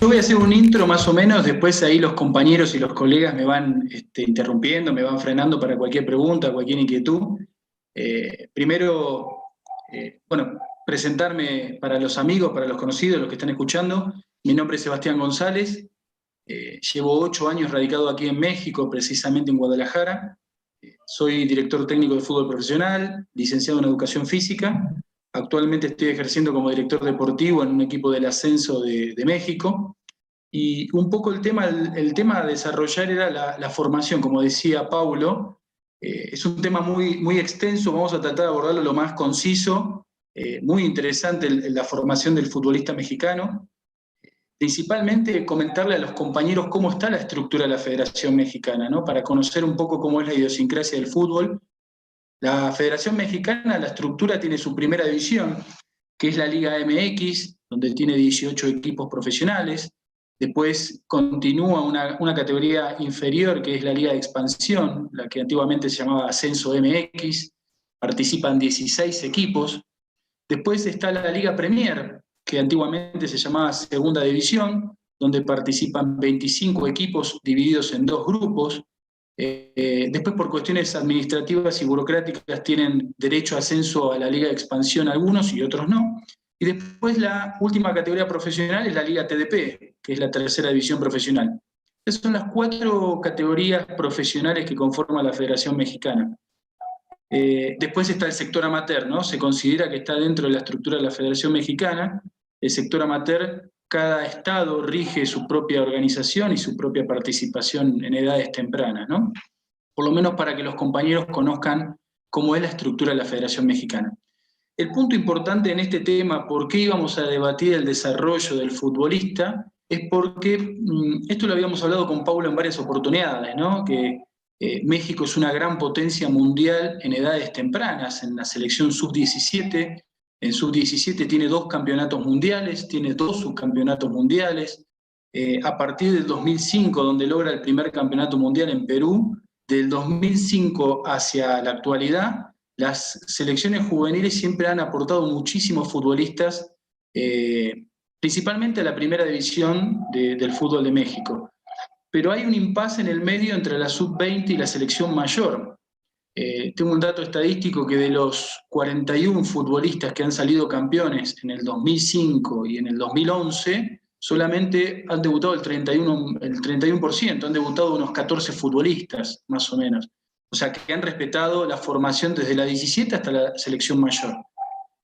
yo voy a hacer un intro más o menos, después ahí los compañeros y los colegas me van interrumpiendo, me van frenando para cualquier pregunta, cualquier inquietud. Primero, bueno, presentarme para los amigos, para los conocidos, los que están escuchando. Mi nombre es Sebastián González, llevo 8 años radicado aquí en México, precisamente en Guadalajara. Soy director técnico de fútbol profesional, licenciado en educación física. Actualmente estoy ejerciendo como director deportivo en un equipo del ascenso de México. Y un poco el tema a desarrollar era la formación, como decía Paulo. Es un tema muy extenso, vamos a tratar de abordarlo lo más conciso. Muy interesante la formación del futbolista mexicano. Principalmente comentarle a los compañeros cómo está la estructura de la Federación Mexicana, ¿no? Para conocer un poco cómo es la idiosincrasia del fútbol. La Federación Mexicana, la estructura tiene su primera división, que es la Liga MX, donde tiene 18 equipos profesionales. Después continúa una categoría inferior, que es la Liga de Expansión, la que antiguamente se llamaba Ascenso MX. Participan 16 equipos. Después está la Liga Premier, que antiguamente se llamaba Segunda División, donde participan 25 equipos divididos en 2 grupos. Después, por cuestiones administrativas y burocráticas, tienen derecho a ascenso a la Liga de Expansión algunos y otros no. Y después la última categoría profesional es la Liga TDP, que es la tercera división profesional. Esas son las 4 categorías profesionales que conforman la Federación Mexicana. Después está el sector amateur, ¿no? Se considera que está dentro de la estructura de la Federación Mexicana. El sector amateur, cada estado rige su propia organización y su propia participación en edades tempranas, ¿no? Por lo menos para que los compañeros conozcan cómo es la estructura de la Federación Mexicana. El punto importante en este tema, por qué íbamos a debatir el desarrollo del futbolista, es porque esto lo habíamos hablado con Paulo en varias oportunidades, ¿no? Que México es una gran potencia mundial en edades tempranas, en la selección sub-17. En sub-17 tiene 2 campeonatos mundiales, tiene 2 subcampeonatos mundiales. A partir del 2005, donde logra el primer campeonato mundial en Perú, del 2005 hacia la actualidad, las selecciones juveniles siempre han aportado muchísimos futbolistas, principalmente a la primera división del fútbol de México. Pero hay un impasse en el medio entre la sub-20 y la selección mayor. Tengo un dato estadístico que de los 41 futbolistas que han salido campeones en el 2005 y en el 2011, solamente han debutado el 31%, han debutado unos 14 futbolistas, más o menos. O sea, que han respetado la formación desde la 17 hasta la selección mayor.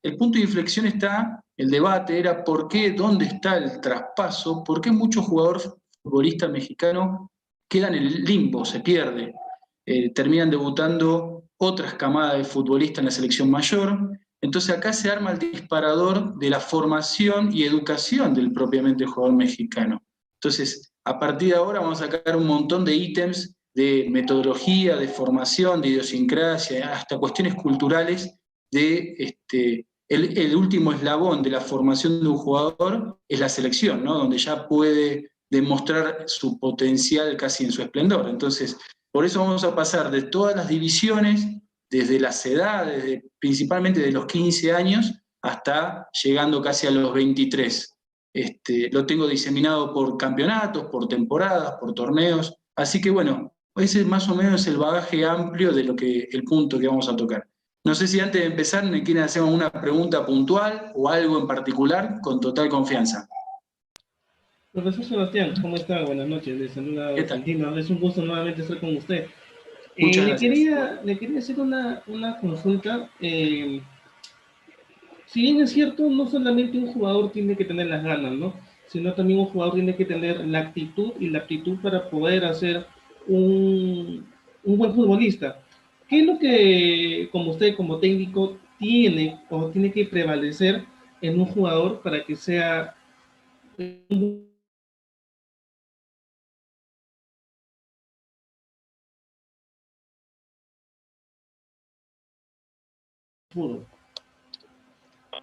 El punto de inflexión está, el debate era por qué, dónde está el traspaso, por qué muchos jugadores futbolistas mexicanos quedan en el limbo, se pierde. Terminan debutando otras camadas de futbolistas en la selección mayor. Entonces acá se arma el disparador de la formación y educación del propiamente jugador mexicano. Entonces, a partir de ahora vamos a sacar un montón de ítems de metodología, de formación, de idiosincrasia, hasta cuestiones culturales de el último eslabón de la formación de un jugador es la selección, ¿no? Donde ya puede demostrar su potencial casi en su esplendor. Entonces, por eso vamos a pasar de todas las divisiones, desde las edades, principalmente de los 15 años, hasta llegando casi a los 23. Lo tengo diseminado por campeonatos, por temporadas, por torneos. Así que bueno, ese más o menos es el bagaje amplio de el punto que vamos a tocar. No sé si antes de empezar me quieren hacer una pregunta puntual o algo en particular, con total confianza. Profesor Sebastián, ¿cómo está? Buenas noches, le ¿Qué saluda tal? Santino. Es un gusto nuevamente estar con usted. Muchas gracias. Le quería hacer una consulta. Si bien es cierto, no solamente un jugador tiene que tener las ganas, ¿no? Sino también un jugador tiene que tener la actitud y la aptitud para poder hacer un buen futbolista. ¿Qué es lo que, como usted, como técnico, tiene o tiene que prevalecer en un jugador para que sea un fútbol?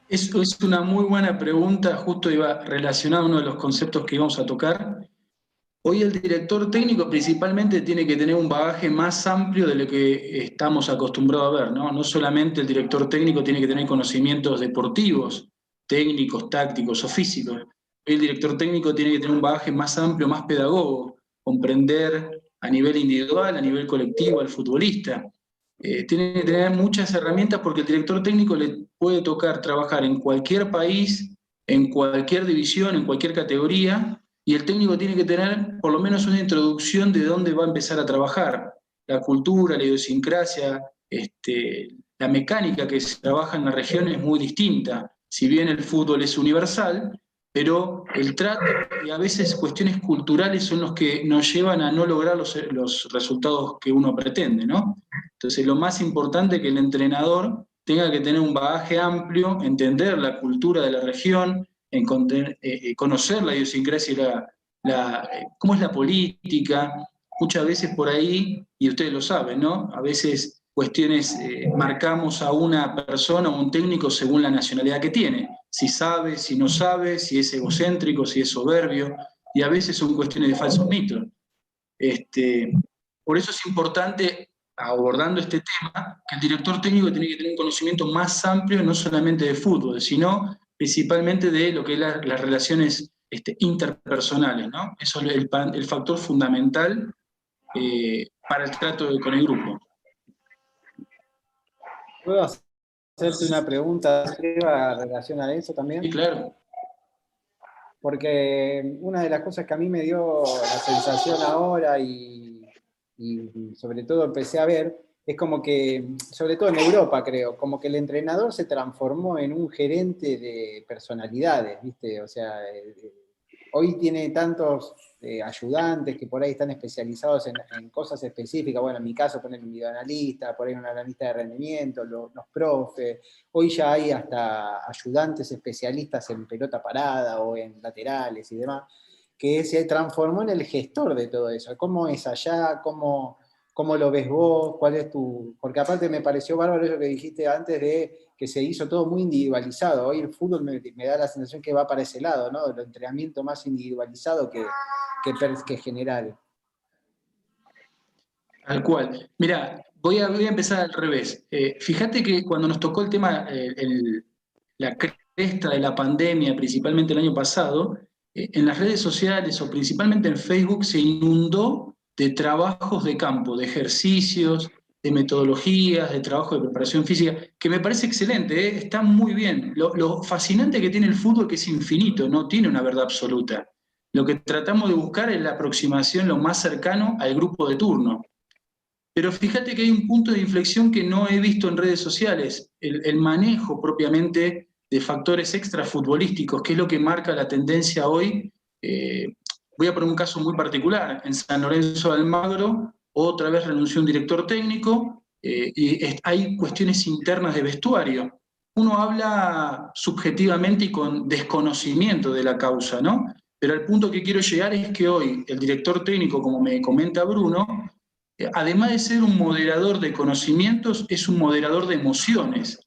Eso es una muy buena pregunta, justo iba relacionado a uno de los conceptos que íbamos a tocar. Hoy el director técnico principalmente tiene que tener un bagaje más amplio de lo que estamos acostumbrados a ver, ¿no? No solamente el director técnico tiene que tener conocimientos deportivos, técnicos, tácticos o físicos, El director técnico tiene que tener un bagaje más amplio, más pedagogo, comprender a nivel individual, a nivel colectivo al futbolista. Tiene que tener muchas herramientas porque el director técnico le puede tocar trabajar en cualquier país, en cualquier división, en cualquier categoría, y el técnico tiene que tener por lo menos una introducción de dónde va a empezar a trabajar. La cultura, la idiosincrasia, la mecánica que se trabaja en la región es muy distinta. Si bien el fútbol es universal, pero el trato y a veces cuestiones culturales son los que nos llevan a no lograr los resultados que uno pretende, ¿no? Entonces, lo más importante es que el entrenador tenga que tener un bagaje amplio, entender la cultura de la región, conocer la idiosincrasia y cómo es la política. Muchas veces por ahí, y ustedes lo saben, ¿no? A veces cuestiones, marcamos a una persona o un técnico según la nacionalidad que tiene. Si sabe, si no sabe, si es egocéntrico, si es soberbio, y a veces son cuestiones de falsos mitos. Por eso es importante, abordando este tema, que el director técnico tiene que tener un conocimiento más amplio, no solamente de fútbol, sino principalmente de lo que es las relaciones interpersonales, ¿no? Eso es el factor fundamental para el trato con el grupo. ¿Puedo hacerte una pregunta, Seba, en relación a eso también? Sí, claro. Porque una de las cosas que a mí me dio la sensación ahora y sobre todo empecé a ver, es como que, sobre todo en Europa creo, como que el entrenador se transformó en un gerente de personalidades, ¿viste? O sea, hoy tiene tantos ayudantes que por ahí están especializados en cosas específicas. Bueno, en mi caso poner un videoanalista, por ahí un analista de rendimiento, los profes. Hoy ya hay hasta ayudantes especialistas en pelota parada o en laterales y demás, que se transformó en el gestor de todo eso. ¿Cómo es allá? ¿Cómo lo ves vos? ¿Cuál es tu...? Porque aparte me pareció bárbaro eso que dijiste antes de que se hizo todo muy individualizado. Hoy el fútbol me da la sensación que va para ese lado, ¿no? El entrenamiento más individualizado que general. Tal cual. Mira, voy a empezar al revés. Fíjate que cuando nos tocó el tema, la cresta de la pandemia, principalmente el año pasado, en las redes sociales o principalmente en Facebook se inundó de trabajos de campo, de ejercicios, de metodologías, de trabajo de preparación física, que me parece excelente, está muy bien. Lo fascinante que tiene el fútbol es que es infinito, no tiene una verdad absoluta. Lo que tratamos de buscar es la aproximación lo más cercano al grupo de turno. Pero fíjate que hay un punto de inflexión que no he visto en redes sociales, el manejo propiamente de factores extrafutbolísticos, que es lo que marca la tendencia hoy. Voy a poner un caso muy particular. En San Lorenzo de Almagro, otra vez renunció un director técnico y hay cuestiones internas de vestuario. Uno habla subjetivamente y con desconocimiento de la causa, ¿no? Pero al punto que quiero llegar es que hoy el director técnico, como me comenta Bruno, además de ser un moderador de conocimientos, es un moderador de emociones.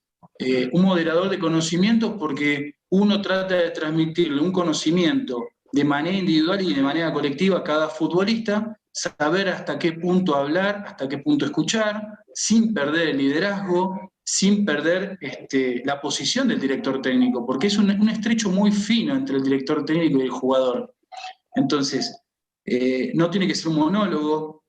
Un moderador de conocimientos porque uno trata de transmitirle un conocimiento de manera individual y de manera colectiva a cada futbolista, saber hasta qué punto hablar, hasta qué punto escuchar, sin perder el liderazgo, sin perder la posición del director técnico, porque es un estrecho muy fino entre el director técnico y el jugador. Entonces, no tiene que ser un monólogo.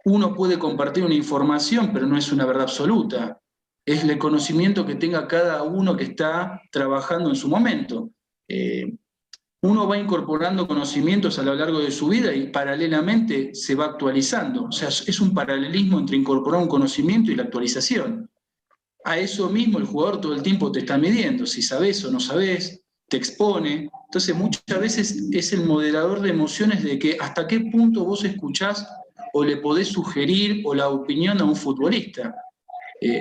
Uno puede compartir una información, pero no es una verdad absoluta. Es el conocimiento que tenga cada uno que está trabajando en su momento. Uno va incorporando conocimientos a lo largo de su vida y paralelamente se va actualizando. O sea, es un paralelismo entre incorporar un conocimiento y la actualización. A eso mismo el jugador todo el tiempo te está midiendo, si sabés o no sabés, te expone. Entonces muchas veces es el moderador de emociones de que hasta qué punto vos escuchás o le podés sugerir o la opinión a un futbolista.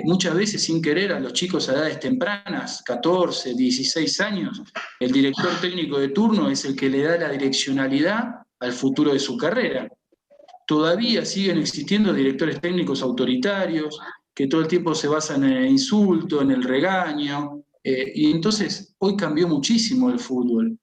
Muchas veces sin querer a los chicos a edades tempranas, 14, 16 años, el director técnico de turno es el que le da la direccionalidad al futuro de su carrera. Todavía siguen existiendo directores técnicos autoritarios que todo el tiempo se basan en el insulto, en el regaño, y entonces hoy cambió muchísimo el fútbol.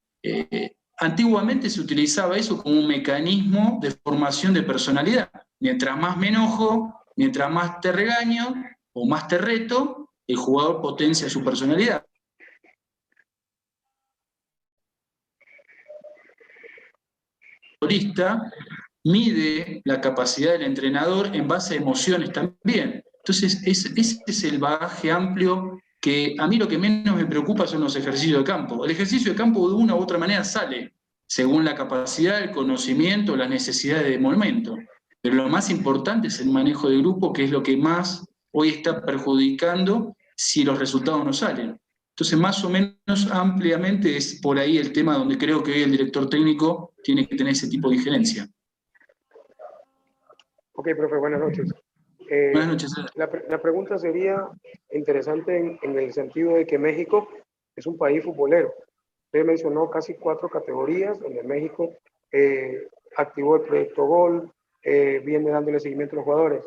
Antiguamente se utilizaba eso como un mecanismo de formación de personalidad. Mientras más me enojo, mientras más te regaño o más te reto, el jugador potencia su personalidad. futbolista mide la capacidad del entrenador en base a emociones también. Entonces, ese es el bagaje amplio que a mí lo que menos me preocupa son los ejercicios de campo. El ejercicio de campo de una u otra manera sale, según la capacidad, el conocimiento, las necesidades de momento. Pero lo más importante es el manejo de grupo, que es lo que más hoy está perjudicando si los resultados no salen. Entonces, más o menos ampliamente es por ahí el tema donde creo que hoy el director técnico tiene que tener ese tipo de injerencia. Ok, profe, buenas noches. Buenas noches. La pregunta sería interesante en el sentido de que México es un país futbolero. Usted mencionó casi 4 categorías donde México activó el proyecto Gol, viene dándole seguimiento a los jugadores.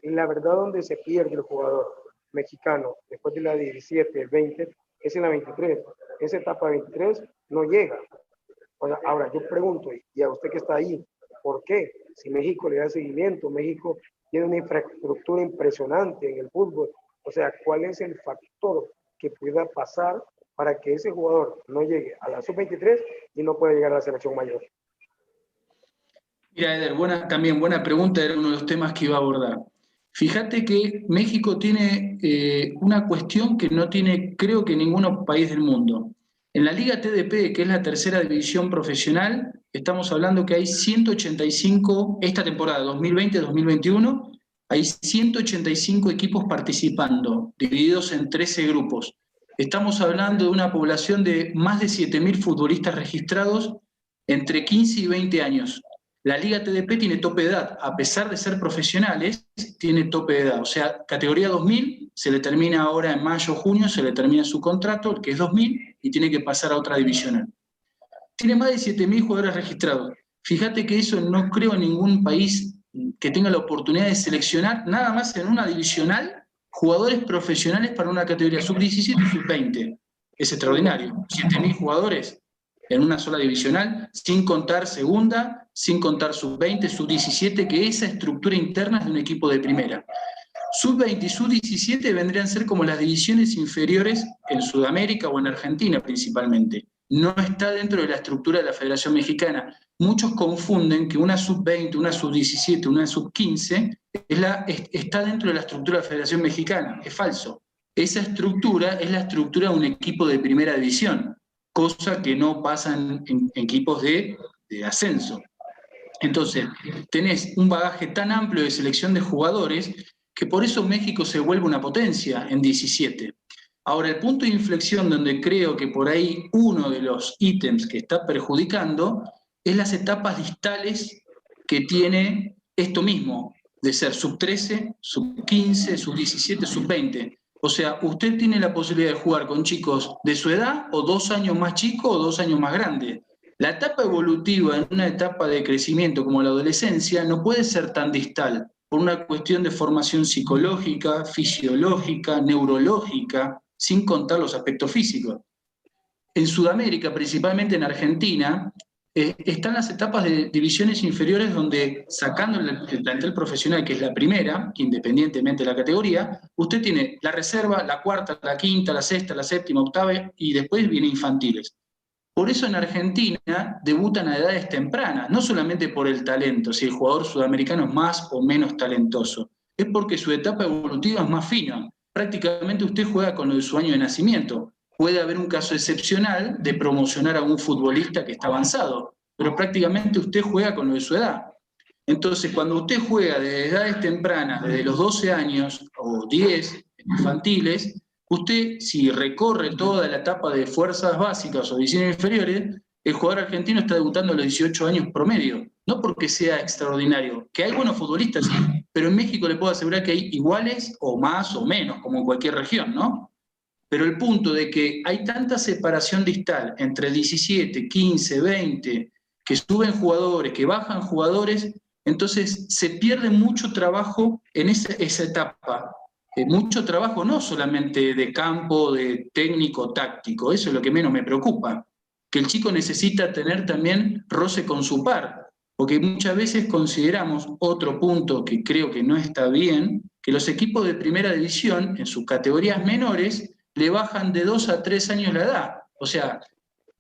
La verdad, donde se pierde el jugador mexicano después de la 17, el 20, es en la 23. Esa etapa 23 no llega. Ahora, yo pregunto, y a usted que está ahí, ¿por qué? Si México le da seguimiento, México tiene una infraestructura impresionante en el fútbol. O sea, ¿cuál es el factor que pueda pasar para que ese jugador no llegue a la sub-23 y no pueda llegar a la selección mayor? Mira, Eder, buena pregunta, era uno de los temas que iba a abordar. Fíjate que México tiene una cuestión que no tiene, creo que ningún país del mundo. En la Liga TDP, que es la tercera división profesional, estamos hablando que hay 185, esta temporada 2020-2021, hay 185 equipos participando, divididos en 13 grupos. Estamos hablando de una población de más de 7.000 futbolistas registrados entre 15 y 20 años. La Liga TDP tiene tope de edad, a pesar de ser profesionales, tiene tope de edad. O sea, categoría 2000, se le termina ahora en mayo o junio, se le termina su contrato, que es 2000, y tiene que pasar a otra divisional. Tiene más de 7.000 jugadores registrados. Fíjate que eso no creo en ningún país que tenga la oportunidad de seleccionar nada más en una divisional jugadores profesionales para una categoría sub-17 y sub-20. Es extraordinario. 7.000 jugadores en una sola divisional, sin contar segunda, sin contar sub-20, sub-17, que esa estructura interna es de un equipo de primera. Sub-20 y sub-17 vendrían a ser como las divisiones inferiores en Sudamérica o en Argentina principalmente. No está dentro de la estructura de la Federación Mexicana. Muchos confunden que una sub-20, una sub-17, una sub-15 está dentro de la estructura de la Federación Mexicana. Es falso. Esa estructura es la estructura de un equipo de primera división, cosa que no pasa en equipos de ascenso. Entonces, tenés un bagaje tan amplio de selección de jugadores que por eso México se vuelve una potencia en 17. Ahora, el punto de inflexión donde creo que por ahí uno de los ítems que está perjudicando es las etapas distales que tiene esto mismo, de ser sub-13, sub-15, sub-17, sub-20. O sea, usted tiene la posibilidad de jugar con chicos de su edad, o 2 años más chicos, o 2 años más grandes. La etapa evolutiva en una etapa de crecimiento como la adolescencia no puede ser tan distal, por una cuestión de formación psicológica, fisiológica, neurológica, sin contar los aspectos físicos. En Sudamérica, principalmente en Argentina, están las etapas de divisiones inferiores donde, sacando el plantel profesional, que es la primera, independientemente de la categoría, usted tiene la reserva, la cuarta, la quinta, la sexta, la séptima, octava, y después viene infantiles. Por eso en Argentina debutan a edades tempranas, no solamente por el talento, si el jugador sudamericano es más o menos talentoso, es porque su etapa evolutiva es más fina. Prácticamente usted juega con lo de su año de nacimiento. Puede haber un caso excepcional de promocionar a un futbolista que está avanzado, pero prácticamente usted juega con lo de su edad. Entonces, cuando usted juega desde edades tempranas, desde los 12 años o 10 infantiles, usted, si recorre toda la etapa de fuerzas básicas o divisiones inferiores, el jugador argentino está debutando a los 18 años promedio. No porque sea extraordinario, que hay buenos futbolistas, sí, pero en México le puedo asegurar que hay iguales o más o menos, como en cualquier región, ¿no? Pero el punto de que hay tanta separación distal entre 17, 15, 20, que suben jugadores, que bajan jugadores, entonces se pierde mucho trabajo en esa etapa. Mucho trabajo no solamente de campo, de técnico, táctico, eso es lo que menos me preocupa, que el chico necesita tener también roce con su par, porque muchas veces consideramos otro punto que creo que no está bien, que los equipos de primera división en sus categorías menores le bajan de 2 a 3 años la edad. O sea,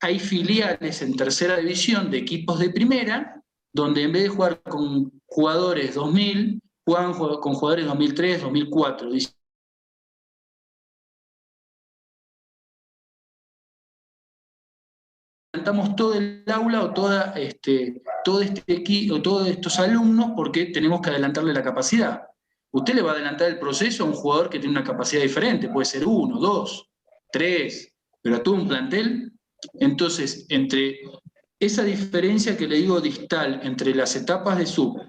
hay filiales en tercera división de equipos de primera, donde en vez de jugar con jugadores 2000, juegan con jugadores 2003, 2004. Levantamos todo el aula o todo este equipo, todos estos alumnos, porque tenemos que adelantarle la capacidad. Usted le va a adelantar el proceso a un jugador que tiene una capacidad diferente, puede ser 1, 2, 3, pero a todo un plantel. Entonces, entre esa diferencia que le digo distal entre las etapas de sub,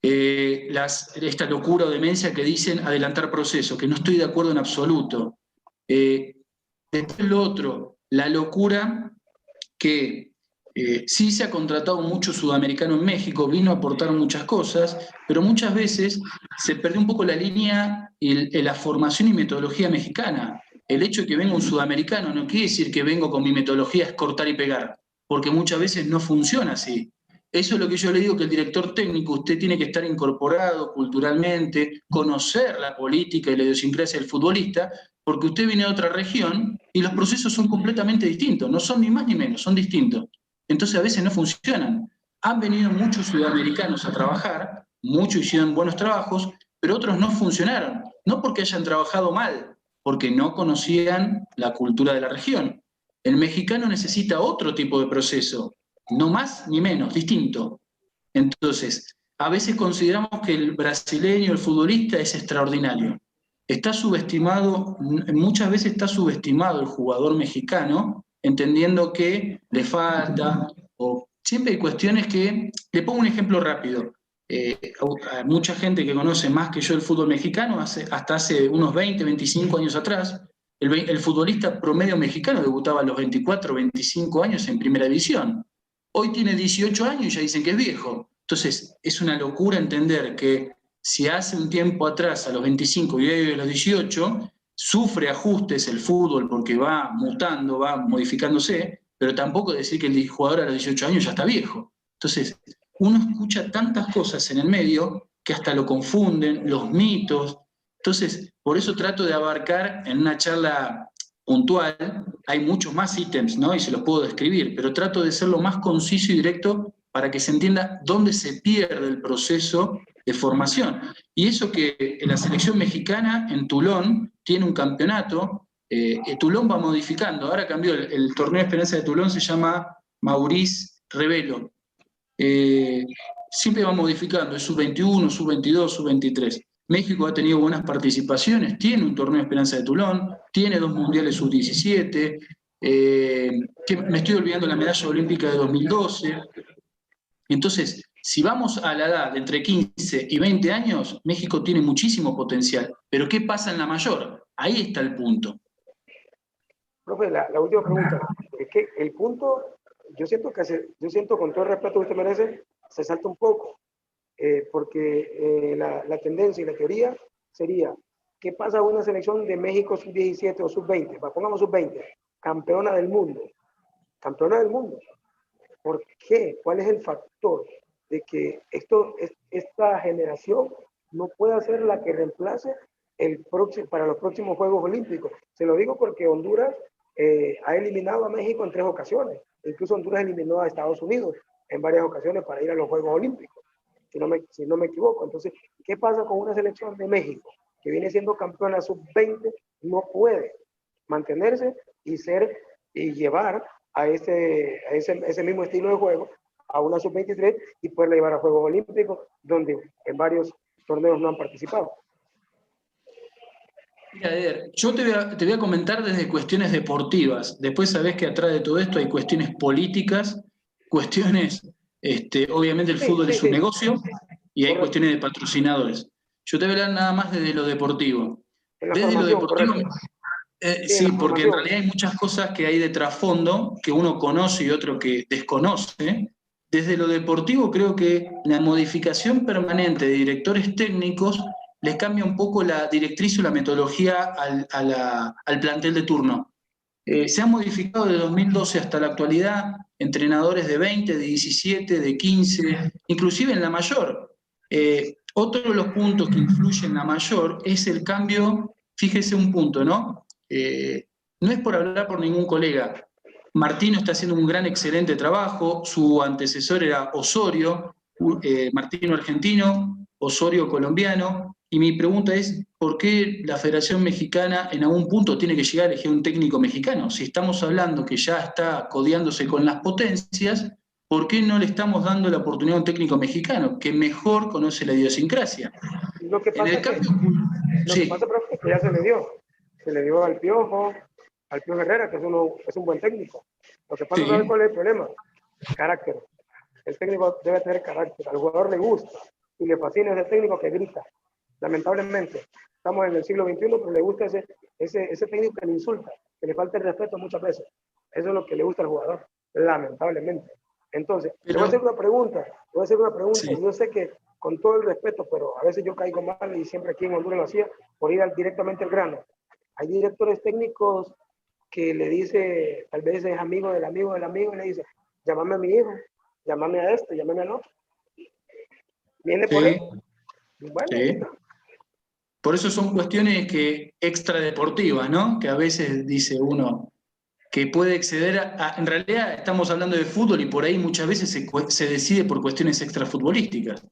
esta locura o demencia que dicen adelantar proceso, que no estoy de acuerdo en absoluto. Después lo otro, la locura que sí se ha contratado mucho sudamericano en México, vino a aportar muchas cosas, pero muchas veces se perdió un poco la línea y la formación y metodología mexicana. El hecho de que venga un sudamericano no quiere decir que vengo con mi metodología es cortar y pegar, porque muchas veces no funciona así. Eso es lo que yo le digo, que el director técnico, usted tiene que estar incorporado culturalmente, conocer la política y la idiosincrasia del futbolista, porque usted viene de otra región y los procesos son completamente distintos, no son ni más ni menos, son distintos. Entonces a veces no funcionan. Han venido muchos sudamericanos a trabajar, muchos hicieron buenos trabajos, pero otros no funcionaron, no porque hayan trabajado mal, porque no conocían la cultura de la región. El mexicano necesita otro tipo de proceso, no más ni menos, distinto. Entonces, a veces consideramos que el brasileño, el futbolista, es extraordinario. Está subestimado, muchas veces está subestimado el jugador mexicano, entendiendo que le falta, o siempre hay cuestiones que, le pongo un ejemplo rápido, a mucha gente que conoce más que yo el fútbol mexicano, hasta hace unos 20, 25 años atrás, el futbolista promedio mexicano debutaba a los 24, 25 años en primera división. Hoy tiene 18 años y ya dicen que es viejo. Entonces, es una locura entender que si hace un tiempo atrás, a los 25 y hoy a los 18, sufre ajustes el fútbol porque va mutando, va modificándose, pero tampoco decir que el jugador a los 18 años ya está viejo. Entonces, uno escucha tantas cosas en el medio que hasta lo confunden, los mitos. Entonces, por eso trato de abarcar en una charla puntual, hay muchos más ítems, ¿no? Y se los puedo describir, pero trato de ser lo más conciso y directo para que se entienda dónde se pierde el proceso de formación. Y eso que la selección mexicana en Toulon tiene un campeonato, Toulon va modificando, ahora cambió el torneo de Esperanza de Toulon, se llama Maurice Revelo. Siempre va modificando, es sub-21, sub-22, sub-23. México ha tenido buenas participaciones, tiene un torneo de Esperanza de Toulon, tiene 2 mundiales sub-17, que me estoy olvidando la medalla olímpica de 2012. Entonces, si vamos a la edad de entre 15 y 20 años, México tiene muchísimo potencial. Pero ¿qué pasa en la mayor? Ahí está el punto. Profe, la última pregunta. Es que el punto, yo siento con todo el respeto que usted merece, se salta un poco. Porque la tendencia y la teoría sería, ¿qué pasa con una selección de México sub-17 o sub-20? Pongamos sub-20, campeona del mundo. Campeona del mundo. ¿Por qué? ¿Cuál es el factor de que esta generación no pueda ser la que reemplace para los próximos Juegos Olímpicos? Se lo digo porque Honduras ha eliminado a México en 3 ocasiones. Incluso Honduras eliminó a Estados Unidos en varias ocasiones para ir a los Juegos Olímpicos, si no me equivoco. Entonces, ¿qué pasa con una selección de México que viene siendo campeona sub-20? No puede mantenerse y llevar a ese mismo estilo de juego a una sub-23 y poderla llevar a Juegos Olímpicos, donde en varios torneos no han participado. Mira, Eder, yo te voy a comentar desde cuestiones deportivas. Después sabés que atrás de todo esto hay cuestiones políticas, cuestiones, obviamente el fútbol es un negocio y hay cuestiones de patrocinadores. Yo te voy a hablar nada más desde lo deportivo. Desde lo deportivo, sí, porque en realidad hay muchas cosas que hay de trasfondo que uno conoce y otro que desconoce. Desde lo deportivo creo que la modificación permanente de directores técnicos les cambia un poco la directriz o la metodología al plantel de turno. Se han modificado de 2012 hasta la actualidad entrenadores de 20, de 17, de 15, inclusive en la mayor. Otro de los puntos que influyen en la mayor es el cambio, fíjese un punto, ¿no? No es por hablar por ningún colega, Martino está haciendo un gran, excelente trabajo, su antecesor era Osorio, Martino argentino, Osorio colombiano, y mi pregunta es, ¿por qué la Federación Mexicana en algún punto tiene que llegar a elegir un técnico mexicano? Si estamos hablando que ya está codeándose con las potencias, ¿por qué no le estamos dando la oportunidad a un técnico mexicano que mejor conoce la idiosincrasia? Lo que En pasa el es que, cambio, lo que sí, pasa, profe, es que ya se le dio al Piojo Herrera, que es un buen técnico. Lo que pasa, sí, ¿sabe cuál es el problema? Carácter. El técnico debe tener carácter. Al jugador le gusta y le fascina ese técnico que grita. Lamentablemente, estamos en el siglo XXI, pero le gusta ese técnico que le insulta, que le falta el respeto muchas veces. Eso es lo que le gusta al jugador, lamentablemente. Entonces, le voy a hacer pero una pregunta. sí. Yo sé que, con todo el respeto, pero a veces yo caigo mal y siempre aquí en Honduras lo hacía, por ir directamente al grano. Hay directores técnicos que le dice, tal vez es amigo del amigo del amigo, y le dice, llámame a mi hijo, llámame a este, llámame al otro. Viene por él. Sí, Bueno, ahí sí. está. Por eso son cuestiones que extradeportivas, ¿no? Que a veces dice uno que puede exceder en realidad estamos hablando de fútbol y por ahí muchas veces se decide por cuestiones extrafutbolísticas.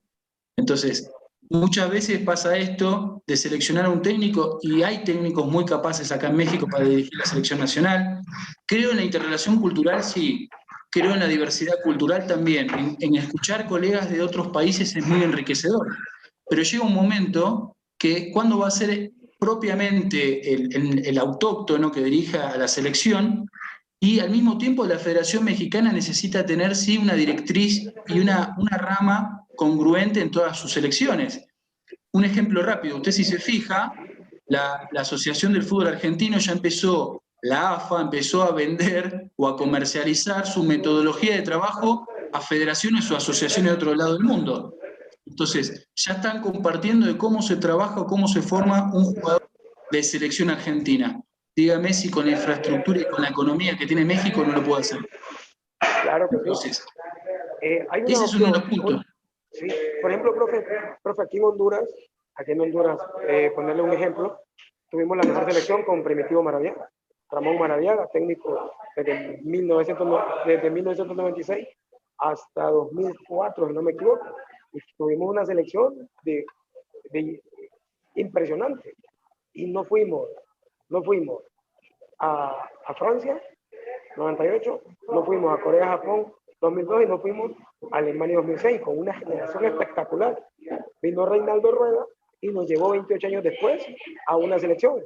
Entonces, muchas veces pasa esto de seleccionar a un técnico y hay técnicos muy capaces acá en México para dirigir la selección nacional. Creo en la interrelación cultural, sí. Creo en la diversidad cultural también. En escuchar colegas de otros países es muy enriquecedor. Pero llega un momento que cuando va a ser propiamente el autóctono que dirija a la selección y al mismo tiempo la Federación Mexicana necesita tener sí una directriz y una rama congruente en todas sus elecciones. Un ejemplo rápido, usted si se fija, la Asociación del Fútbol Argentino ya empezó, la AFA empezó a vender o a comercializar su metodología de trabajo a federaciones o asociaciones de otro lado del mundo. Entonces, ya están compartiendo de cómo se trabaja o cómo se forma un jugador de selección argentina. Dígame si con la infraestructura y con la economía que tiene México no lo puede hacer. Claro que sí. Entonces, Hay una ese es uno de los opción. puntos. Sí. Por ejemplo, profe, aquí en Honduras, ponerle un ejemplo, tuvimos la mejor selección con Primitivo Maradiaga. Ramón Maradiaga, técnico desde 1996 hasta 2004, si no me equivoco. Y tuvimos una selección de impresionante. Y no fuimos a Francia, 98, no fuimos a Corea, Japón, 2002 y no fuimos a Alemania 2006 con una generación espectacular. Vino Reinaldo Rueda y nos llevó 28 años después a una selección.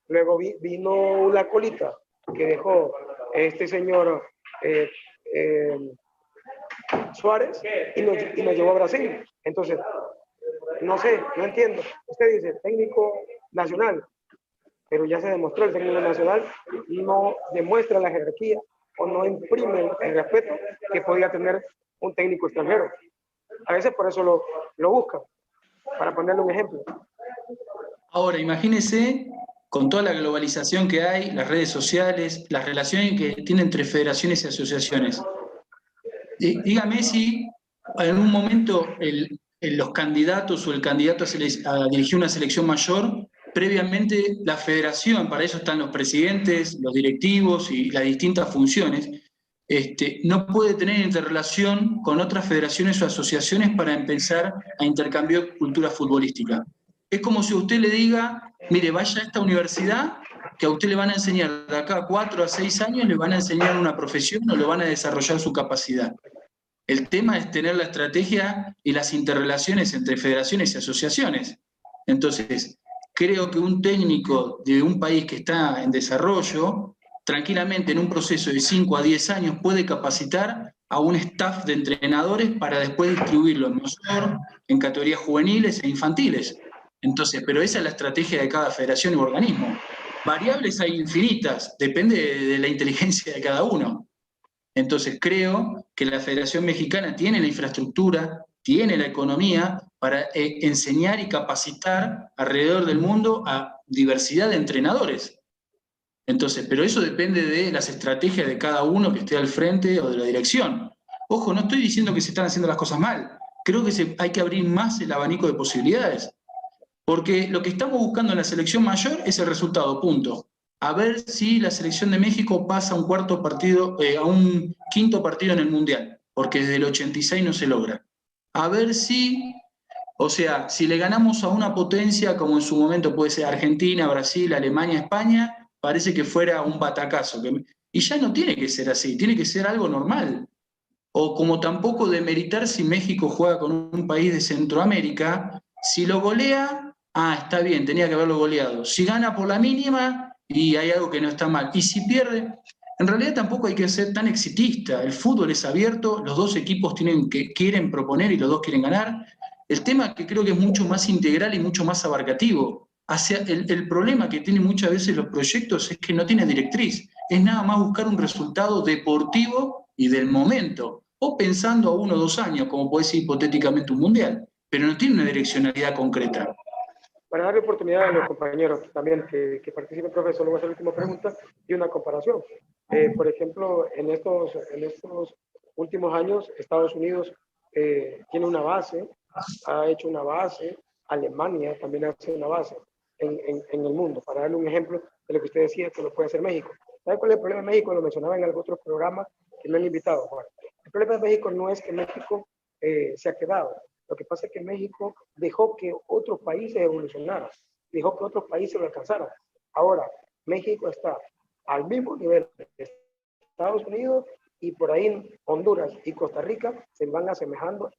Luego vino la colita que dejó este señor Suárez y nos llevó a Brasil. Entonces, no sé, no entiendo. Usted dice técnico nacional, pero ya se demostró el técnico nacional no demuestra la jerarquía o no imprime el respeto que podía tener un técnico extranjero. A veces por eso lo buscan, para ponerle un ejemplo. Ahora, imagínese con toda la globalización que hay, las redes sociales, las relaciones que tienen entre federaciones y asociaciones. Dígame si en un momento los candidatos o el candidato a dirigir una selección mayor, previamente la federación, para eso están los presidentes, los directivos y las distintas funciones, no puede tener interrelación con otras federaciones o asociaciones para empezar a intercambiar cultura futbolística. Es como si usted le diga, mire, vaya a esta universidad que a usted le van a enseñar de acá a 4 a 6 años, le van a enseñar una profesión o le van a desarrollar su capacidad. El tema es tener la estrategia y las interrelaciones entre federaciones y asociaciones. Entonces, creo que un técnico de un país que está en desarrollo, tranquilamente en un proceso de 5 a 10 años puede capacitar a un staff de entrenadores para después distribuirlo en mayor, en categorías juveniles e infantiles. Entonces, pero esa es la estrategia de cada federación u organismo. Variables hay infinitas, depende de la inteligencia de cada uno. Entonces creo que la Federación Mexicana tiene la infraestructura, tiene la economía para enseñar y capacitar alrededor del mundo a diversidad de entrenadores. Entonces, pero eso depende de las estrategias de cada uno que esté al frente o de la dirección. Ojo, no estoy diciendo que se están haciendo las cosas mal. Creo que hay que abrir más el abanico de posibilidades. Porque lo que estamos buscando en la selección mayor es el resultado, punto. a ver si la selección de México pasa a un quinto partido en el Mundial, porque desde el 86 no se logra. A ver si, o sea, si le ganamos a una potencia como en su momento puede ser Argentina, Brasil, Alemania, España, parece que fuera un batacazo. Y ya no tiene que ser así, tiene que ser algo normal. O como tampoco demeritar si México juega con un país de Centroamérica, si lo golea, está bien, tenía que haberlo goleado. Si gana por la mínima, y hay algo que no está mal. Y si pierde, en realidad tampoco hay que ser tan exitista. El fútbol es abierto, los dos equipos quieren proponer y los dos quieren ganar. El tema que creo que es mucho más integral y mucho más abarcativo. El problema que tienen muchas veces los proyectos es que no tienen directriz. Es nada más buscar un resultado deportivo y del momento. O pensando a 1 o 2 años, como puede ser hipotéticamente un mundial. Pero no tiene una direccionalidad concreta. Para darle oportunidad a los compañeros también que participen, profesor, luego hacer la última pregunta y una comparación. Por ejemplo, en estos últimos años, Estados Unidos tiene una base, ha hecho una base, Alemania también hace una base en el mundo. Para darle un ejemplo de lo que usted decía, que lo puede hacer México. ¿Sabe cuál es el problema de México? Lo mencionaba en algún otro programa que me han invitado. Bueno, el problema de México no es que México se ha quedado. Lo que pasa es que México dejó que otros países evolucionaran, dejó que otros países lo alcanzaran. Ahora, México está al mismo nivel de Estados Unidos y por ahí Honduras y Costa Rica se van asemejando,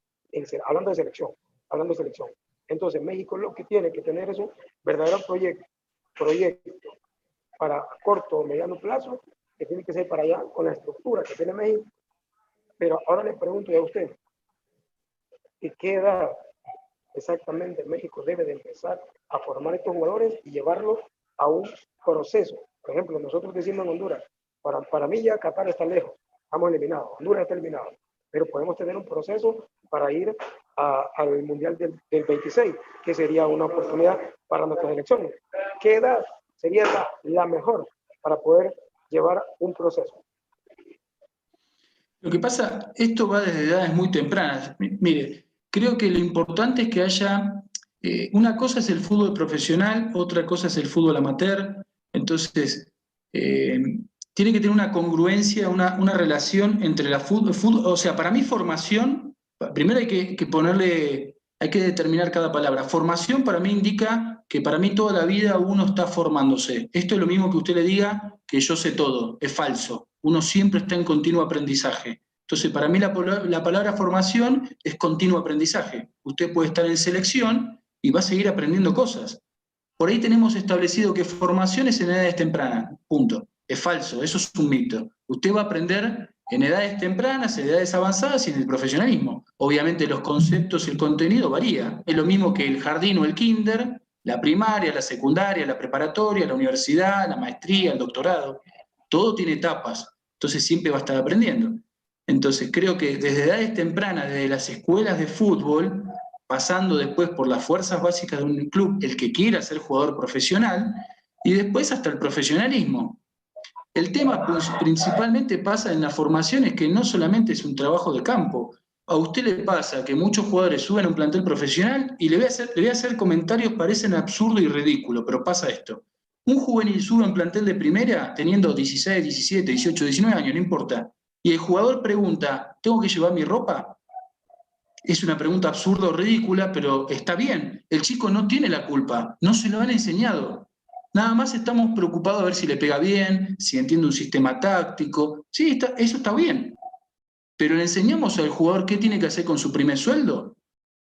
hablando de selección. Entonces, México lo que tiene que tener es un verdadero proyecto para corto o mediano plazo, que tiene que ser para allá con la estructura que tiene México. Pero ahora le pregunto a usted, ¿y qué edad exactamente México debe de empezar a formar estos jugadores y llevarlos a un proceso? Por ejemplo, nosotros decimos en Honduras, para mí ya Qatar está lejos, estamos eliminados, Honduras está eliminado, pero podemos tener un proceso para ir al Mundial del 26, que sería una oportunidad para nuestras elecciones. ¿Qué edad sería la mejor para poder llevar un proceso? Lo que pasa, esto va desde edades muy tempranas. Mire, creo que lo importante es que haya, una cosa es el fútbol profesional, otra cosa es el fútbol amateur, entonces tiene que tener una congruencia, una relación entre la fútbol, o sea, para mí formación, primero hay que determinar cada palabra. Formación para mí indica que para mí toda la vida uno está formándose. Esto es lo mismo que usted le diga que yo sé todo, es falso. Uno siempre está en continuo aprendizaje. Entonces, para mí la palabra formación es continuo aprendizaje. Usted puede estar en selección y va a seguir aprendiendo cosas. Por ahí tenemos establecido que formación es en edades tempranas, punto. Es falso, eso es un mito. Usted va a aprender en edades tempranas, en edades avanzadas y en el profesionalismo. Obviamente los conceptos y el contenido varía. Es lo mismo que el jardín o el kinder, la primaria, la secundaria, la preparatoria, la universidad, la maestría, el doctorado. Todo tiene etapas, entonces siempre va a estar aprendiendo. Entonces creo que desde edades tempranas, desde las escuelas de fútbol, pasando después por las fuerzas básicas de un club, el que quiera ser jugador profesional, y después hasta el profesionalismo. El tema principalmente pasa en las formaciones, que no solamente es un trabajo de campo. A usted le pasa que muchos jugadores suben a un plantel profesional y le voy a hacer comentarios que parecen absurdos y ridículos, pero pasa esto. Un juvenil sube a un plantel de primera teniendo 16, 17, 18, 19 años, no importa. Y el jugador pregunta, ¿tengo que llevar mi ropa? Es una pregunta absurda o ridícula, pero está bien. El chico no tiene la culpa, no se lo han enseñado. Nada más estamos preocupados a ver si le pega bien, si entiende un sistema táctico. Sí, eso está bien. Pero ¿le enseñamos al jugador qué tiene que hacer con su primer sueldo?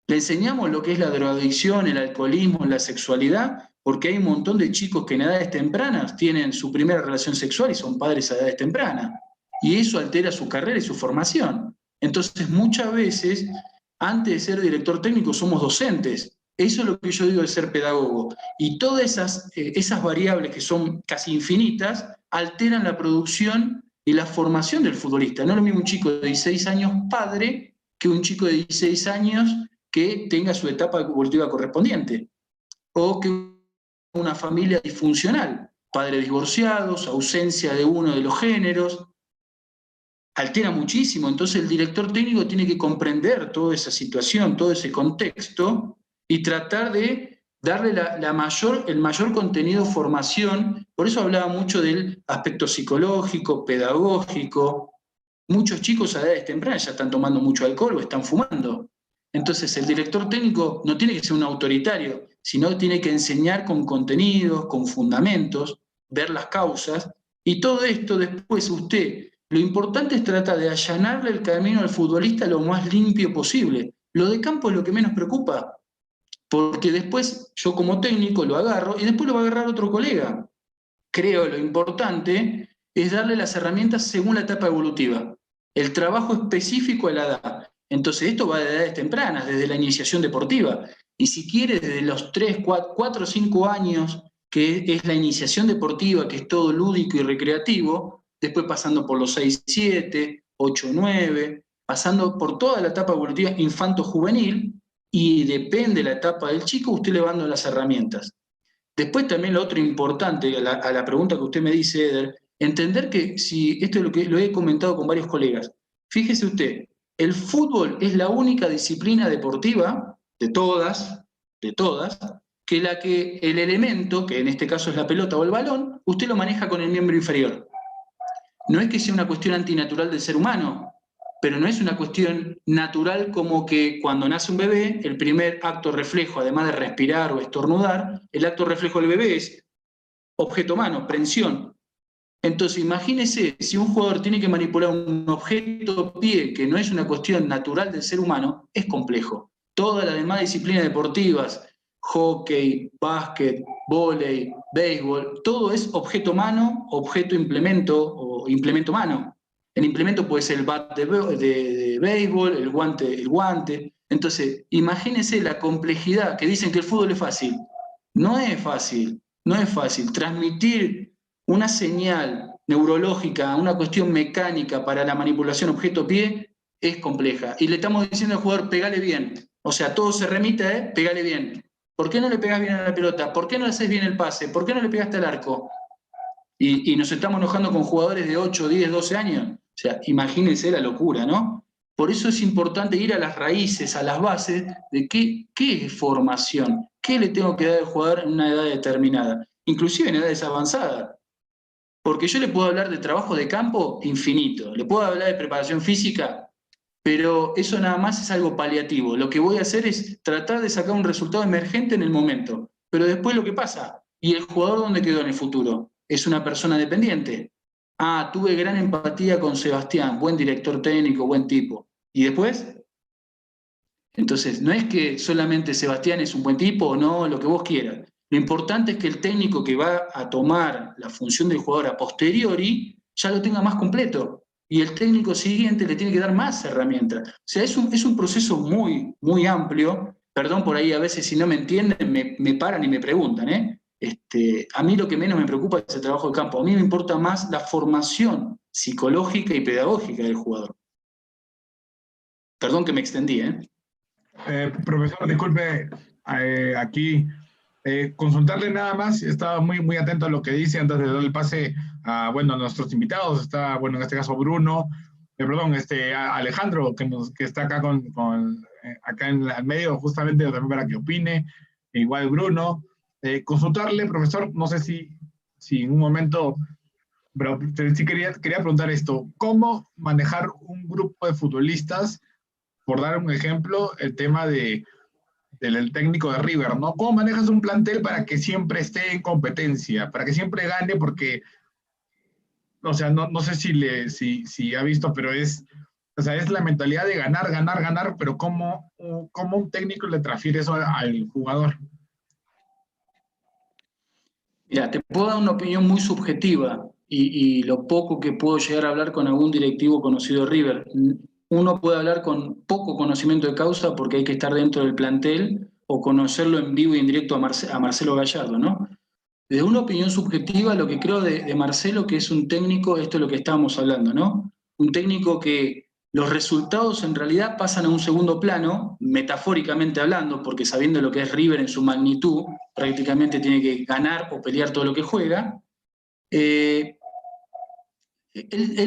¿Le enseñamos lo que es la drogadicción, el alcoholismo, la sexualidad? Porque hay un montón de chicos que en edades tempranas tienen su primera relación sexual y son padres a edades tempranas. Y eso altera su carrera y su formación. Entonces, muchas veces, antes de ser director técnico, somos docentes. Eso es lo que yo digo de ser pedagogo. Y todas esas variables que son casi infinitas alteran la producción y la formación del futbolista. No es lo mismo un chico de 16 años padre que un chico de 16 años que tenga su etapa evolutiva correspondiente. O que una familia disfuncional, padres divorciados, ausencia de uno de los géneros, altera muchísimo. Entonces el director técnico tiene que comprender toda esa situación, todo ese contexto y tratar de darle el mayor contenido formación. Por eso hablaba mucho del aspecto psicológico, pedagógico. Muchos chicos a edades tempranas ya están tomando mucho alcohol o están fumando. Entonces el director técnico no tiene que ser un autoritario, sino tiene que enseñar con contenidos, con fundamentos, ver las causas, y todo esto después usted, lo importante es tratar de allanarle el camino al futbolista lo más limpio posible. Lo de campo es lo que menos preocupa, porque después yo como técnico lo agarro y después lo va a agarrar otro colega. Creo lo importante es darle las herramientas según la etapa evolutiva, el trabajo específico a la edad. Entonces esto va de edades tempranas, desde la iniciación deportiva, y si quiere desde los 3, 4 o 5 años, que es la iniciación deportiva, que es todo lúdico y recreativo, después pasando por los 6, 7, 8, 9, pasando por toda la etapa evolutiva infanto-juvenil, y depende de la etapa del chico, usted le va dando las herramientas. Después también lo otro importante, a la pregunta que usted me dice, Eder, entender que si esto es lo que lo he comentado con varios colegas, fíjese usted, el fútbol es la única disciplina deportiva de todas, que el elemento, que en este caso es la pelota o el balón, usted lo maneja con el miembro inferior. No es que sea una cuestión antinatural del ser humano, pero no es una cuestión natural como que cuando nace un bebé, el primer acto reflejo, además de respirar o estornudar, el acto reflejo del bebé es objeto mano, prensión. Entonces imagínese, si un jugador tiene que manipular un objeto pie, que no es una cuestión natural del ser humano, es complejo. Todas las demás disciplinas deportivas, hockey, básquet, vóley, béisbol, todo es objeto mano, objeto implemento o implemento mano. El implemento puede ser el bat de béisbol, el guante. Entonces, imagínense la complejidad, que dicen que el fútbol es fácil. No es fácil, no es fácil. Transmitir una señal neurológica, una cuestión mecánica para la manipulación objeto-pie es compleja. Y le estamos diciendo al jugador, pegale bien. O sea, todo se remite, pegale bien. ¿Por qué no le pegas bien a la pelota? ¿Por qué no le haces bien el pase? ¿Por qué no le pegaste al arco? Y nos estamos enojando con jugadores de 8, 10, 12 años. O sea, imagínense la locura, ¿no? Por eso es importante ir a las raíces, a las bases de qué es formación, qué le tengo que dar al jugador en una edad determinada, inclusive en edades avanzadas. Porque yo le puedo hablar de trabajo de campo infinito, le puedo hablar de preparación física, pero eso nada más es algo paliativo. Lo que voy a hacer es tratar de sacar un resultado emergente en el momento. Pero después lo que pasa, ¿y el jugador dónde quedó en el futuro? ¿Es una persona dependiente? Ah, tuve gran empatía con Sebastián, buen director técnico, buen tipo. ¿Y después? Entonces, no es que solamente Sebastián es un buen tipo o no, lo que vos quieras. Lo importante es que el técnico que va a tomar la función del jugador a posteriori ya lo tenga más completo. Y el técnico siguiente le tiene que dar más herramientas. O sea, es un proceso muy, muy amplio. Perdón por ahí, a veces si no me entienden, me paran y me preguntan, ¿eh? A mí lo que menos me preocupa es el trabajo de campo. A mí me importa más la formación psicológica y pedagógica del jugador. Perdón que me extendí, ¿eh? Profesor, disculpe, aquí consultarle nada más, estaba muy, muy atento a lo que dice antes de dar el pase a, bueno, a nuestros invitados, está, bueno, en este caso Bruno, perdón, a Alejandro, que está acá acá en el medio, justamente también para que opine, igual Bruno, consultarle, profesor, no sé si en un momento, pero sí quería preguntar esto, ¿cómo manejar un grupo de futbolistas? Por dar un ejemplo, el tema del técnico de River, ¿no? ¿Cómo manejas un plantel para que siempre esté en competencia, para que siempre gane? Porque, o sea, no sé si ha visto, pero es la mentalidad de ganar, ganar, ganar, pero ¿cómo un técnico le transfiere eso al jugador? Mira, te puedo dar una opinión muy subjetiva y lo poco que puedo llegar a hablar con algún directivo conocido de River. Uno puede hablar con poco conocimiento de causa porque hay que estar dentro del plantel o conocerlo en vivo y en directo a Marcelo Gallardo, ¿no? Desde una opinión subjetiva, lo que creo de Marcelo, que es un técnico, esto es lo que estábamos hablando, ¿no? Un técnico que los resultados en realidad pasan a un segundo plano, metafóricamente hablando, porque sabiendo lo que es River en su magnitud, prácticamente tiene que ganar o pelear todo lo que juega. Él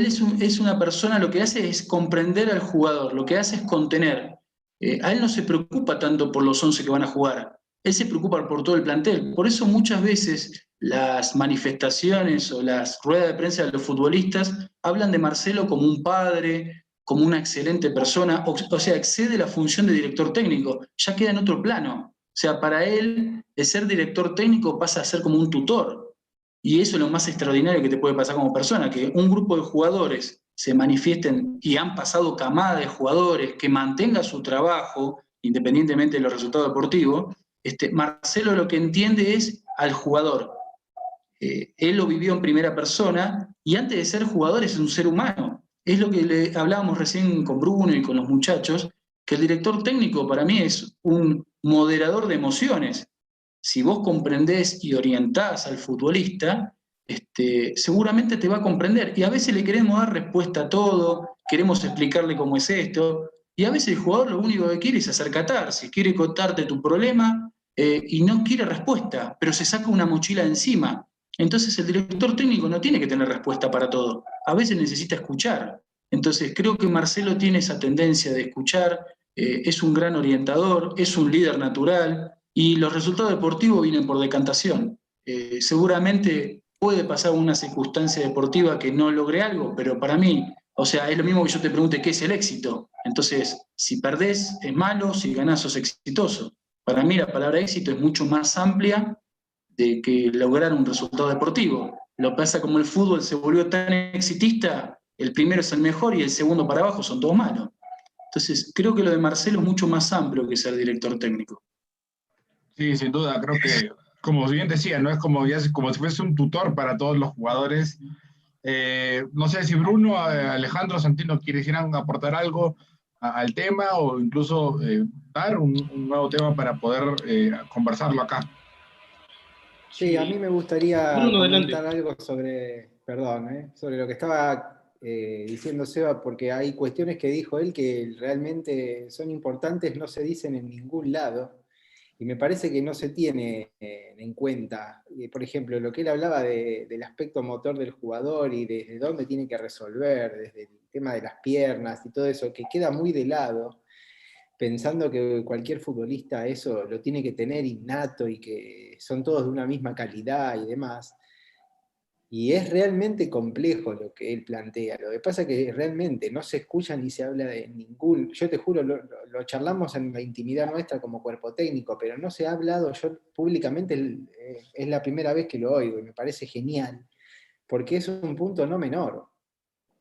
es una persona, lo que hace es comprender al jugador, lo que hace es contener. A él no se preocupa tanto por los 11 que van a jugar, él se preocupa por todo el plantel. Por eso muchas veces las manifestaciones o las ruedas de prensa de los futbolistas hablan de Marcelo como un padre, como una excelente persona, o sea, excede la función de director técnico, ya queda en otro plano. O sea, para él, el ser director técnico pasa a ser como un tutor. Y eso es lo más extraordinario que te puede pasar como persona, que un grupo de jugadores se manifiesten y han pasado camadas de jugadores, que mantenga su trabajo, independientemente de los resultados deportivos. Marcelo lo que entiende es al jugador. Él lo vivió en primera persona y antes de ser jugador es un ser humano. Es lo que le hablábamos recién con Bruno y con los muchachos, que el director técnico para mí es un moderador de emociones. Si vos comprendés y orientás al futbolista, seguramente te va a comprender. Y a veces le queremos dar respuesta a todo, queremos explicarle cómo es esto, y a veces el jugador lo único que quiere es hacer catarsis, quiere contarte tu problema y no quiere respuesta, pero se saca una mochila de encima. Entonces el director técnico no tiene que tener respuesta para todo, a veces necesita escuchar. Entonces creo que Marcelo tiene esa tendencia de escuchar, es un gran orientador, es un líder natural y los resultados deportivos vienen por decantación. Seguramente puede pasar una circunstancia deportiva que no logre algo, pero para mí, o sea, es lo mismo que yo te pregunte qué es el éxito. Entonces, si perdés es malo, si ganás sos exitoso. Para mí la palabra éxito es mucho más amplia de que lograr un resultado deportivo. Lo que pasa como el fútbol se volvió tan exitista, el primero es el mejor y el segundo para abajo son todos malos. Entonces, creo que lo de Marcelo es mucho más amplio que ser director técnico. Sí, sin duda, creo que, como bien decía, ¿no? Es como, ya es como si fuese un tutor para todos los jugadores. No sé si Bruno, Alejandro, Santino quisieran aportar algo al tema o incluso dar un nuevo tema para poder conversarlo acá. Sí, a mí me gustaría Bruno, comentar adelante. algo sobre, perdón, sobre lo que estaba diciendo Seba, porque hay cuestiones que dijo él que realmente son importantes, no se dicen en ningún lado, y me parece que no se tiene en cuenta. Por ejemplo, lo que él hablaba del aspecto motor del jugador y desde dónde tiene que resolver, desde el tema de las piernas y todo eso, que queda muy de lado pensando que cualquier futbolista eso lo tiene que tener innato y que son todos de una misma calidad y demás. Y es realmente complejo lo que él plantea. Lo que pasa es que realmente no se escucha ni se habla de ningún... Yo te juro, lo charlamos en la intimidad nuestra como cuerpo técnico, pero no se ha hablado, yo públicamente es la primera vez que lo oigo y me parece genial, porque es un punto no menor.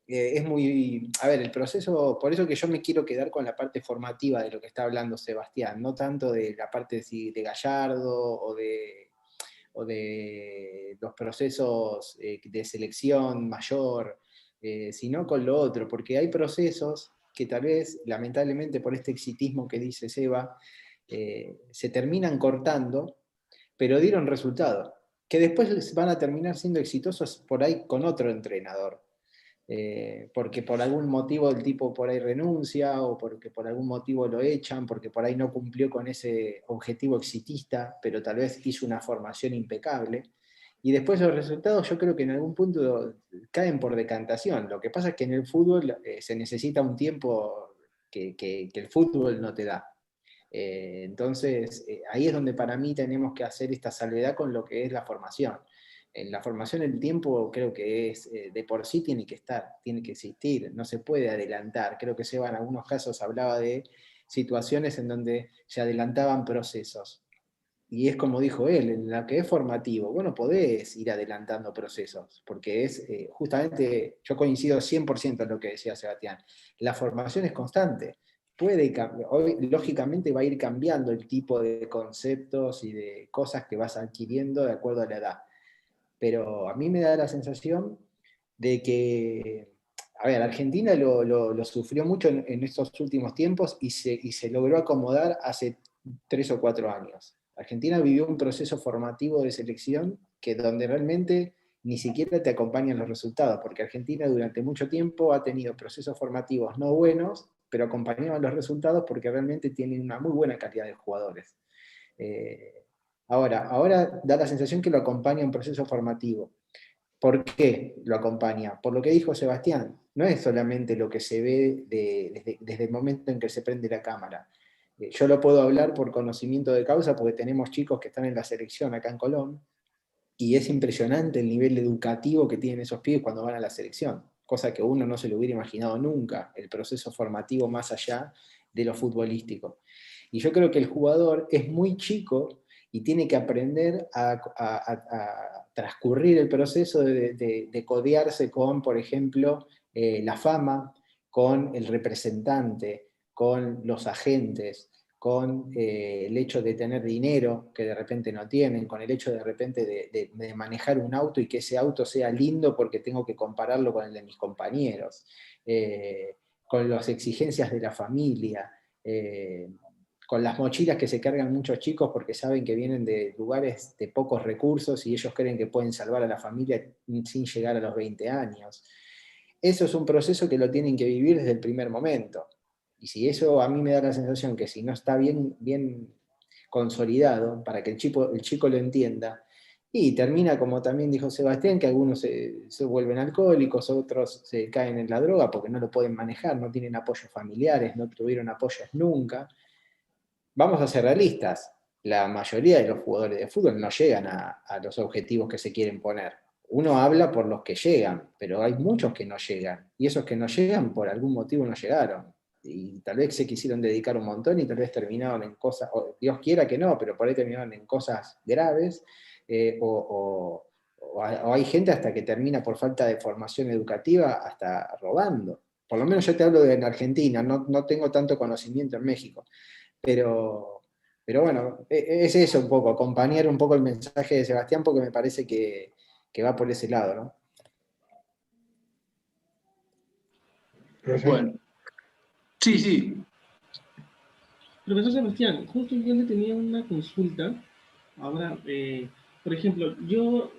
Es muy, a ver, el proceso, por eso que yo me quiero quedar con la parte formativa de lo que está hablando Sebastián, no tanto de la parte de Gallardo o de los procesos de selección mayor, sino con lo otro, porque hay procesos que tal vez, lamentablemente por este exitismo que dice Seba, se terminan cortando, pero dieron resultado, que después van a terminar siendo exitosos por ahí con otro entrenador. Porque por algún motivo el tipo por ahí renuncia o porque por algún motivo lo echan, porque por ahí no cumplió con ese objetivo exitista, pero tal vez hizo una formación impecable. Y después los resultados yo creo que en algún punto caen por decantación. Lo que pasa es que en el fútbol se necesita un tiempo que el fútbol no te da. Entonces, ahí es donde para mí tenemos que hacer esta salvedad con lo que es la formación. En la formación el tiempo creo que es, de por sí tiene que estar, tiene que existir, no se puede adelantar. Creo que Seba en algunos casos hablaba de situaciones en donde se adelantaban procesos. Y es como dijo él, en la que es formativo, bueno, podés ir adelantando procesos, porque es justamente, yo coincido 100% en lo que decía Sebastián, la formación es constante. Puede hoy, lógicamente va a ir cambiando el tipo de conceptos y de cosas que vas adquiriendo de acuerdo a la edad. Pero a mí me da la sensación de que, a ver, Argentina lo sufrió mucho en estos últimos tiempos y se logró acomodar hace 3 o 4 años. Argentina vivió un proceso formativo de selección que donde realmente ni siquiera te acompañan los resultados, porque Argentina durante mucho tiempo ha tenido procesos formativos no buenos, pero acompañaban los resultados porque realmente tienen una muy buena calidad de jugadores. Eh, ahora da la sensación que lo acompaña un proceso formativo. ¿Por qué lo acompaña? Por lo que dijo Sebastián, no es solamente lo que se ve desde el momento en que se prende la cámara. Yo lo puedo hablar por conocimiento de causa porque tenemos chicos que están en la selección acá en Colón, y es impresionante el nivel educativo que tienen esos pibes cuando van a la selección, cosa que uno no se lo hubiera imaginado nunca, el proceso formativo más allá de lo futbolístico. Y yo creo que el jugador es muy chico y tiene que aprender a transcurrir el proceso de codearse con, por ejemplo, la fama, con el representante, con los agentes, con el hecho de tener dinero que de repente no tienen, con el hecho de repente de manejar un auto y que ese auto sea lindo porque tengo que compararlo con el de mis compañeros, con las exigencias de la familia, con las mochilas que se cargan muchos chicos porque saben que vienen de lugares de pocos recursos y ellos creen que pueden salvar a la familia sin llegar a los 20 años. Eso es un proceso que lo tienen que vivir desde el primer momento. Y si eso a mí me da la sensación que si no está bien consolidado para que el chico lo entienda, y termina como también dijo Sebastián, que algunos se vuelven alcohólicos, otros se caen en la droga porque no lo pueden manejar, no tienen apoyos familiares, no tuvieron apoyos nunca. Vamos a ser realistas, la mayoría de los jugadores de fútbol no llegan a los objetivos que se quieren poner. Uno habla por los que llegan, pero hay muchos que no llegan, y esos que no llegan por algún motivo no llegaron. Y tal vez se quisieron dedicar un montón y tal vez terminaron en cosas, o Dios quiera que no, pero por ahí terminaron en cosas graves, o hay gente hasta que termina por falta de formación educativa hasta robando. Por lo menos yo te hablo en Argentina, no tengo tanto conocimiento en México, pero bueno, es eso un poco, acompañar un poco el mensaje de Sebastián porque me parece que va por ese lado, ¿no? Bueno. Sí. Profesor Sebastián, justo yo le tenía una consulta. Ahora, por ejemplo, yo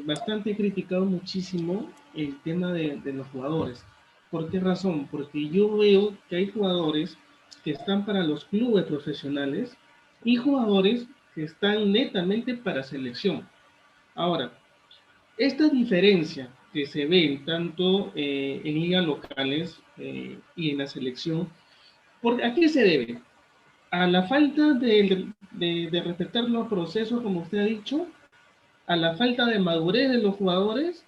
bastante he criticado muchísimo el tema de los jugadores. ¿Por qué razón? Porque yo veo que hay jugadores que están para los clubes profesionales y jugadores que están netamente para selección. Ahora, esta diferencia que se ve tanto en ligas locales y en la selección, ¿a qué se debe? ¿A la falta de respetar los procesos, como usted ha dicho? ¿A la falta de madurez de los jugadores?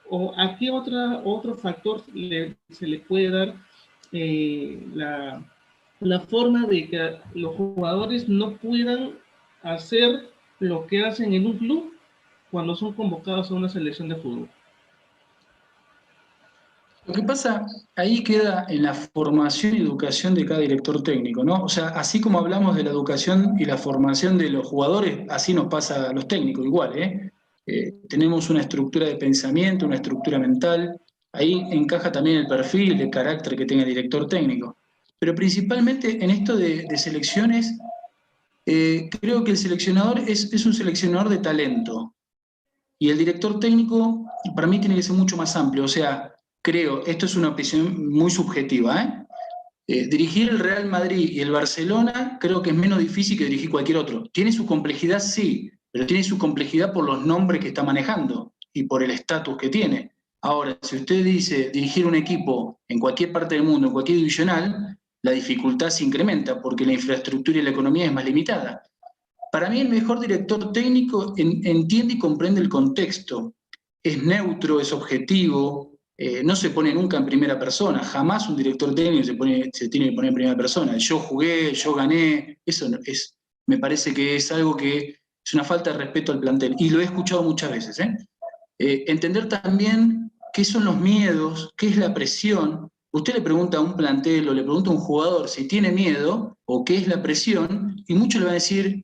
¿O a qué otro factor se le puede dar la forma de que los jugadores no puedan hacer lo que hacen en un club cuando son convocados a una selección de fútbol? Lo que pasa ahí queda en la formación y educación de cada director técnico, ¿no? O sea, así como hablamos de la educación y la formación de los jugadores, así nos pasa a los técnicos, igual, ¿eh? Tenemos una estructura de pensamiento, una estructura mental, ahí encaja también el perfil, el carácter que tenga el director técnico. Pero principalmente en esto de selecciones, creo que el seleccionador es un seleccionador de talento. Y el director técnico, para mí, tiene que ser mucho más amplio. O sea, creo, esto es una opinión muy subjetiva, dirigir el Real Madrid y el Barcelona creo que es menos difícil que dirigir cualquier otro. ¿Tiene su complejidad? Sí, pero tiene su complejidad por los nombres que está manejando y por el estatus que tiene. Ahora, si usted dice dirigir un equipo en cualquier parte del mundo, en cualquier divisional, la dificultad se incrementa porque la infraestructura y la economía es más limitada. Para mí el mejor director técnico entiende y comprende el contexto. Es neutro, es objetivo, no se pone nunca en primera persona. Jamás un director técnico se tiene que poner en primera persona. Yo jugué, yo gané. Eso me parece que es algo que es una falta de respeto al plantel. Y lo he escuchado muchas veces. Entender también qué son los miedos, qué es la presión. Usted le pregunta a un plantel o le pregunta a un jugador si tiene miedo o qué es la presión, y muchos le van a decir,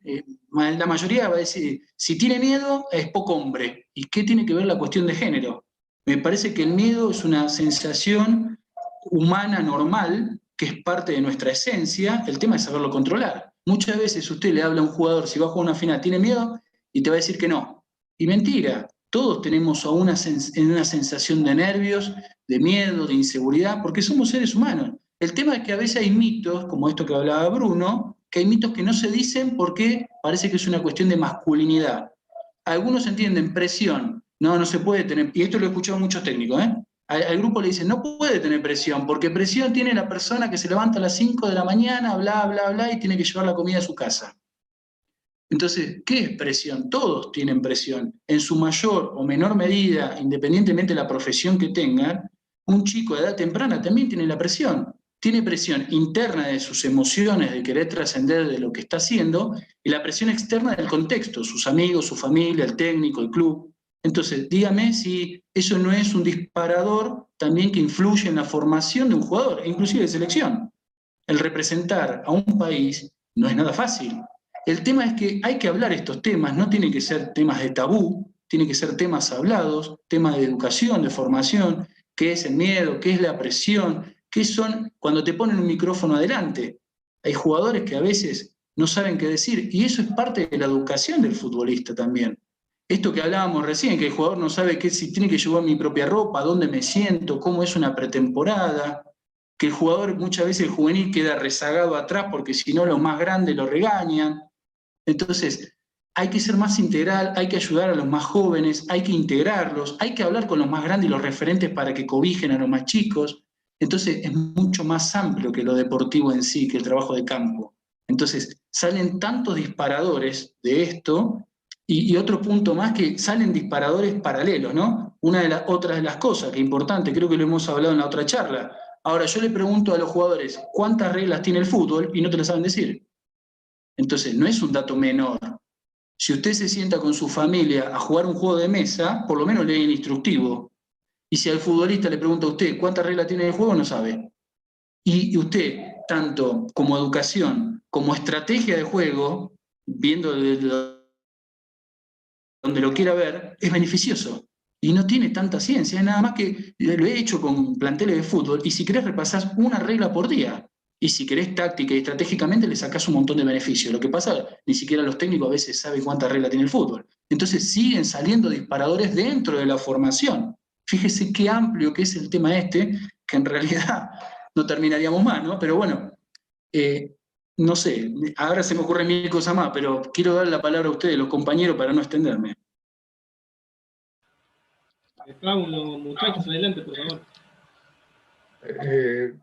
la mayoría va a decir, si tiene miedo es poco hombre. ¿Y qué tiene que ver la cuestión de género? Me parece que el miedo es una sensación humana normal, que es parte de nuestra esencia, el tema es saberlo controlar. Muchas veces usted le habla a un jugador, si va a jugar una final, ¿tiene miedo? Y te va a decir que no. Y mentira, todos tenemos una sensación de nervios, de miedo, de inseguridad, porque somos seres humanos. El tema es que a veces hay mitos, como esto que hablaba Bruno, que hay mitos que no se dicen porque parece que es una cuestión de masculinidad. Algunos entienden presión, no se puede tener, y esto lo he escuchado muchos técnicos, al grupo le dicen, no puede tener presión, porque presión tiene la persona que se levanta a las 5 de la mañana, bla, bla, bla, y tiene que llevar la comida a su casa. Entonces, ¿qué es presión? Todos tienen presión. En su mayor o menor medida, independientemente de la profesión que tengan, un chico de edad temprana también tiene la presión. Tiene presión interna de sus emociones, de querer trascender de lo que está haciendo, y la presión externa del contexto, sus amigos, su familia, el técnico, el club. Entonces, dígame si eso no es un disparador también que influye en la formación de un jugador, inclusive de selección. El representar a un país no es nada fácil. El tema es que hay que hablar estos temas, no tienen que ser temas de tabú, tienen que ser temas hablados, temas de educación, de formación, qué es el miedo, qué es la presión, qué son cuando te ponen un micrófono adelante. Hay jugadores que a veces no saben qué decir y eso es parte de la educación del futbolista también. Esto que hablábamos recién, que el jugador no sabe qué, si tiene que llevar mi propia ropa, dónde me siento, cómo es una pretemporada, que el jugador muchas veces el juvenil queda rezagado atrás porque si no los más grandes lo regañan. Entonces, hay que ser más integral, hay que ayudar a los más jóvenes, hay que integrarlos, hay que hablar con los más grandes y los referentes para que cobijen a los más chicos. Entonces, es mucho más amplio que lo deportivo en sí, que el trabajo de campo. Entonces, salen tantos disparadores de esto y otro punto más que salen disparadores paralelos, ¿no? Una de las otras de las cosas que es importante, creo que lo hemos hablado en la otra charla. Ahora, yo le pregunto a los jugadores, ¿cuántas reglas tiene el fútbol? Y no te lo saben decir. Entonces, no es un dato menor. Si usted se sienta con su familia a jugar un juego de mesa, por lo menos lee el instructivo. Y si al futbolista le pregunta a usted cuántas reglas tiene el juego, no sabe. Y usted, tanto como educación, como estrategia de juego, viendo donde lo quiera ver, es beneficioso. Y no tiene tanta ciencia, es nada más que lo he hecho con planteles de fútbol, y si querés repasás una regla por día. Y si querés táctica y estratégicamente le sacás un montón de beneficios. Lo que pasa, ni siquiera los técnicos a veces saben cuántas reglas tiene el fútbol. Entonces siguen saliendo disparadores dentro de la formación. Fíjese qué amplio que es el tema este, que en realidad no terminaríamos más, ¿no? Pero bueno, no sé, ahora se me ocurren mil cosas más, pero quiero dar la palabra a ustedes, los compañeros, para no extenderme. Paulo, muchachos, adelante, por favor.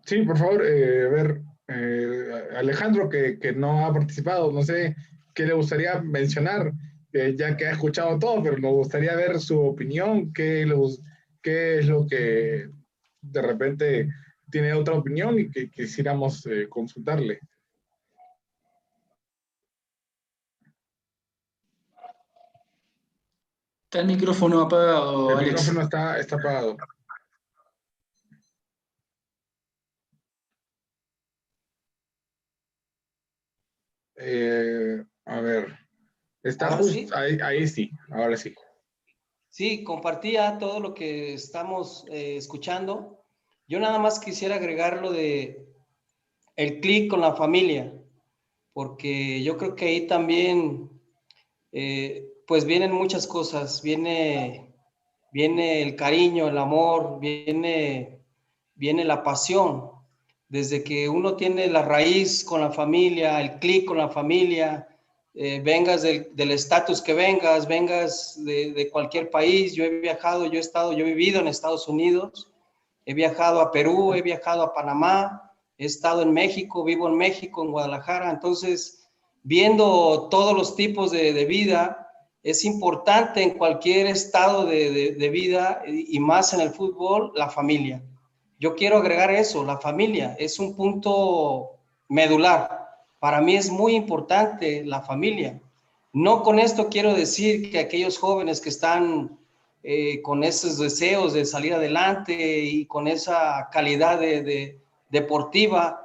Sí, por favor, a ver, Alejandro, que no ha participado, no sé qué le gustaría mencionar, ya que ha escuchado todo, pero nos gustaría ver su opinión, qué es lo que de repente tiene otra opinión y que quisiéramos consultarle. Está el micrófono apagado, El Alex. micrófono está apagado. A ver, está justo ¿Sí? ahí sí, ahora sí. Sí, compartía todo lo que estamos escuchando. Yo nada más quisiera agregar lo de el clic con la familia, porque yo creo que ahí también pues vienen muchas cosas, viene el cariño, el amor, viene la pasión. Desde que uno tiene la raíz con la familia, el clic con la familia, vengas del estatus que vengas de cualquier país. Yo he viajado, yo he vivido en Estados Unidos, he viajado a Perú, he viajado a Panamá, he estado en México, vivo en México, en Guadalajara. Entonces, viendo todos los tipos de vida, es importante en cualquier estado de vida y más en el fútbol, la familia. Yo quiero agregar eso, la familia es un punto medular. Para mí es muy importante la familia. No con esto quiero decir que aquellos jóvenes que están con esos deseos de salir adelante y con esa calidad deportiva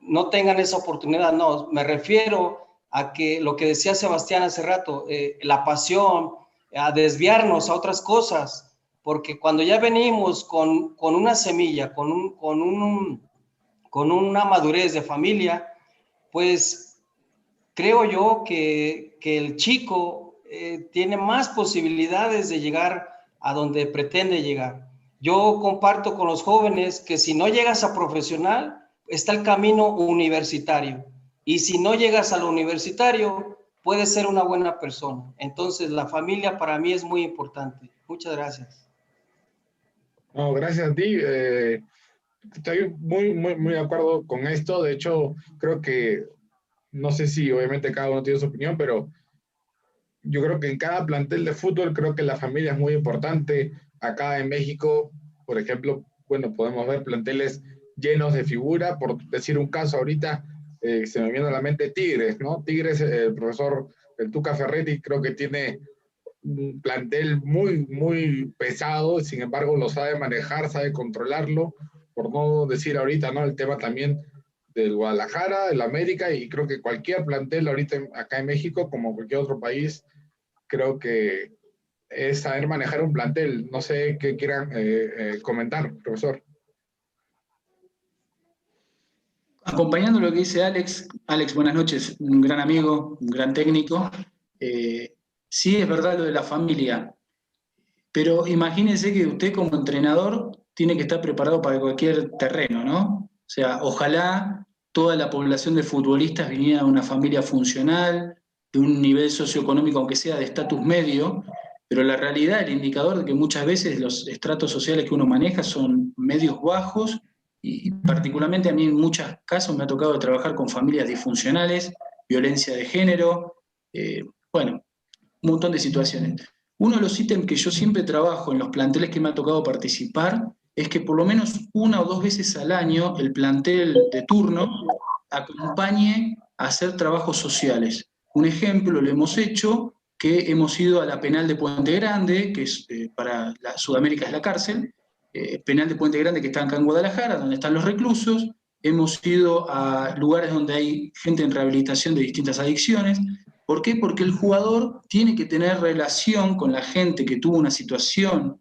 no tengan esa oportunidad. No, me refiero a que lo que decía Sebastián hace rato, la pasión, a desviarnos a otras cosas, porque cuando ya venimos con una semilla, con una madurez de familia, pues creo yo que el chico tiene más posibilidades de llegar a donde pretende llegar. Yo comparto con los jóvenes que si no llegas a profesional, está el camino universitario. Y si no llegas a lo universitario, puedes ser una buena persona. Entonces, la familia para mí es muy importante. Muchas gracias. No, gracias a ti. Estoy muy de acuerdo con esto. De hecho, creo que, no sé si obviamente cada uno tiene su opinión, pero yo creo que en cada plantel de fútbol creo que la familia es muy importante. Acá en México, por ejemplo, bueno, podemos ver planteles llenos de figura. Por decir un caso ahorita, se me viene a la mente Tigres, ¿no? Tigres, el profesor el Tuca Ferretti creo que tiene un plantel muy pesado, sin embargo lo sabe manejar, sabe controlarlo, por no decir ahorita, ¿no? El tema también del Guadalajara, del América, y creo que cualquier plantel ahorita acá en México, como cualquier otro país, creo que es saber manejar un plantel. No sé qué quieran comentar, profesor. Acompañando lo que dice Alex, Alex, buenas noches, un gran amigo, un gran técnico. Sí, es verdad lo de la familia, pero imagínense que usted como entrenador tiene que estar preparado para cualquier terreno, ¿no? O sea, ojalá toda la población de futbolistas viniera de una familia funcional, de un nivel socioeconómico, aunque sea de estatus medio, pero la realidad, el indicador de que muchas veces los estratos sociales que uno maneja son medios bajos y particularmente a mí en muchos casos me ha tocado trabajar con familias disfuncionales, violencia de género, bueno, un montón de situaciones. Uno de los ítems que yo siempre trabajo en los planteles que me ha tocado participar es que por lo menos una o dos veces al año el plantel de turno acompañe a hacer trabajos sociales. Un ejemplo lo hemos hecho, que hemos ido a la penal de Puente Grande, que es, para la, Sudamérica es la cárcel, penal de Puente Grande que está acá en Guadalajara, donde están los reclusos. Hemos ido a lugares donde hay gente en rehabilitación de distintas adicciones. ¿Por qué? Porque el jugador tiene que tener relación con la gente que tuvo una situación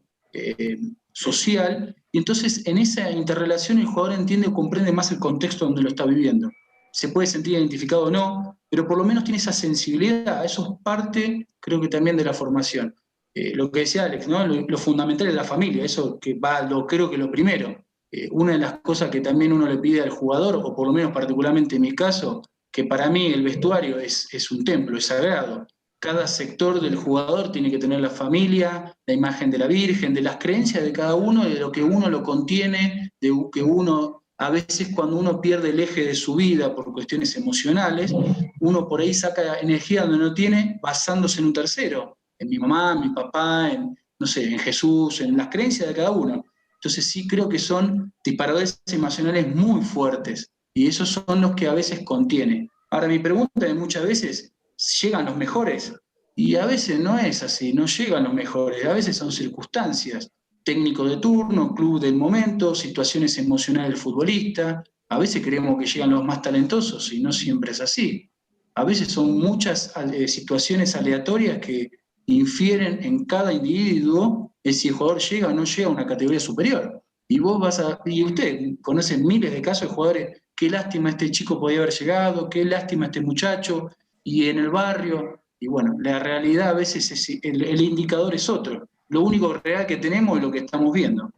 social, y entonces en esa interrelación el jugador entiende o comprende más el contexto donde lo está viviendo. Se puede sentir identificado o no, pero por lo menos tiene esa sensibilidad, eso es parte, creo que también de la formación. Lo que decía Alex, ¿no? Lo fundamental es la familia, eso que va, creo que lo primero. Una de las cosas que también uno le pide al jugador, o por lo menos particularmente en mi caso, que para mí el vestuario es un templo, es sagrado. Cada sector del jugador tiene que tener la familia, la imagen de la Virgen, de las creencias de cada uno, de lo que uno lo contiene, de que uno, a veces cuando uno pierde el eje de su vida por cuestiones emocionales, uno por ahí saca energía donde no tiene basándose en un tercero, en mi mamá, en mi papá, en, no sé, en Jesús, en las creencias de cada uno. Entonces sí creo que son disparadores emocionales muy fuertes y esos son los que a veces contiene. Ahora mi pregunta es muchas veces, ¿llegan los mejores? Y a veces no es así, no llegan los mejores, a veces son circunstancias, técnico de turno, club del momento, situaciones emocionales del futbolista, a veces creemos que llegan los más talentosos y no siempre es así. A veces son muchas situaciones aleatorias que infieren en cada individuo si el jugador llega o no llega a una categoría superior. Y vos vas a, y usted conoce miles de casos de jugadores, qué lástima este chico podía haber llegado, qué lástima este muchacho, y en el barrio, y bueno, la realidad a veces es, el indicador es otro. Lo único real que tenemos es lo que estamos viendo.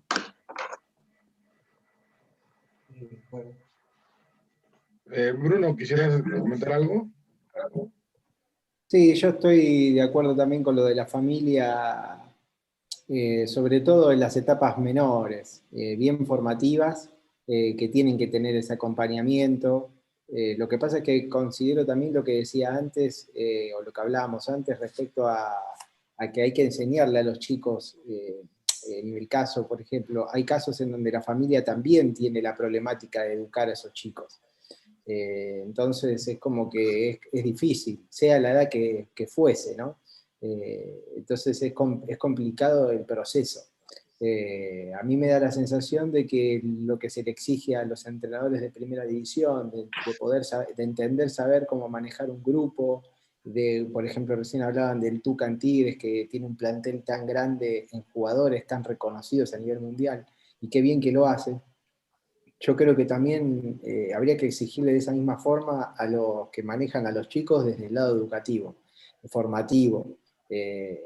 Bruno, ¿quisieras comentar algo? Sí, yo estoy de acuerdo también con lo de la familia, sobre todo en las etapas menores, bien formativas, que tienen que tener ese acompañamiento. Lo que pasa es que considero también lo que decía antes, o lo que hablábamos antes respecto a que hay que enseñarle a los chicos, en el caso, por ejemplo, hay casos en donde la familia también tiene la problemática de educar a esos chicos. Entonces es como que es difícil, sea la edad que fuese, ¿no? Entonces es complicado el proceso. A mí me da la sensación de que lo que se le exige a los entrenadores de primera división, de poder saber, de entender, saber cómo manejar un grupo, por ejemplo, recién hablaban del Tuca en Tigres, que tiene un plantel tan grande en jugadores tan reconocidos a nivel mundial, y qué bien que lo hace. Yo creo que también habría que exigirle de esa misma forma a los que manejan a los chicos desde el lado educativo, formativo.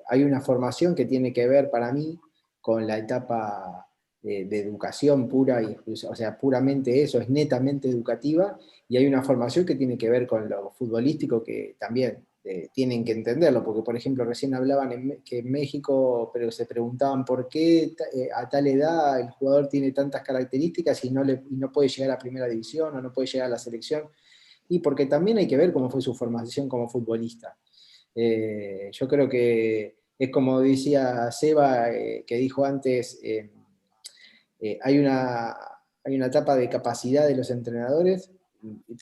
Hay una formación que tiene que ver para mí con la etapa de educación pura, o sea, puramente eso, es netamente educativa, y hay una formación que tiene que ver con lo futbolístico que también tienen que entenderlo, porque por ejemplo recién hablaban que en México, pero se preguntaban por qué a tal edad el jugador tiene tantas características y no puede llegar a primera división o no puede llegar a la selección, y porque también hay que ver cómo fue su formación como futbolista. Yo creo que es como decía Seba, que dijo antes, hay una etapa de capacidad de los entrenadores,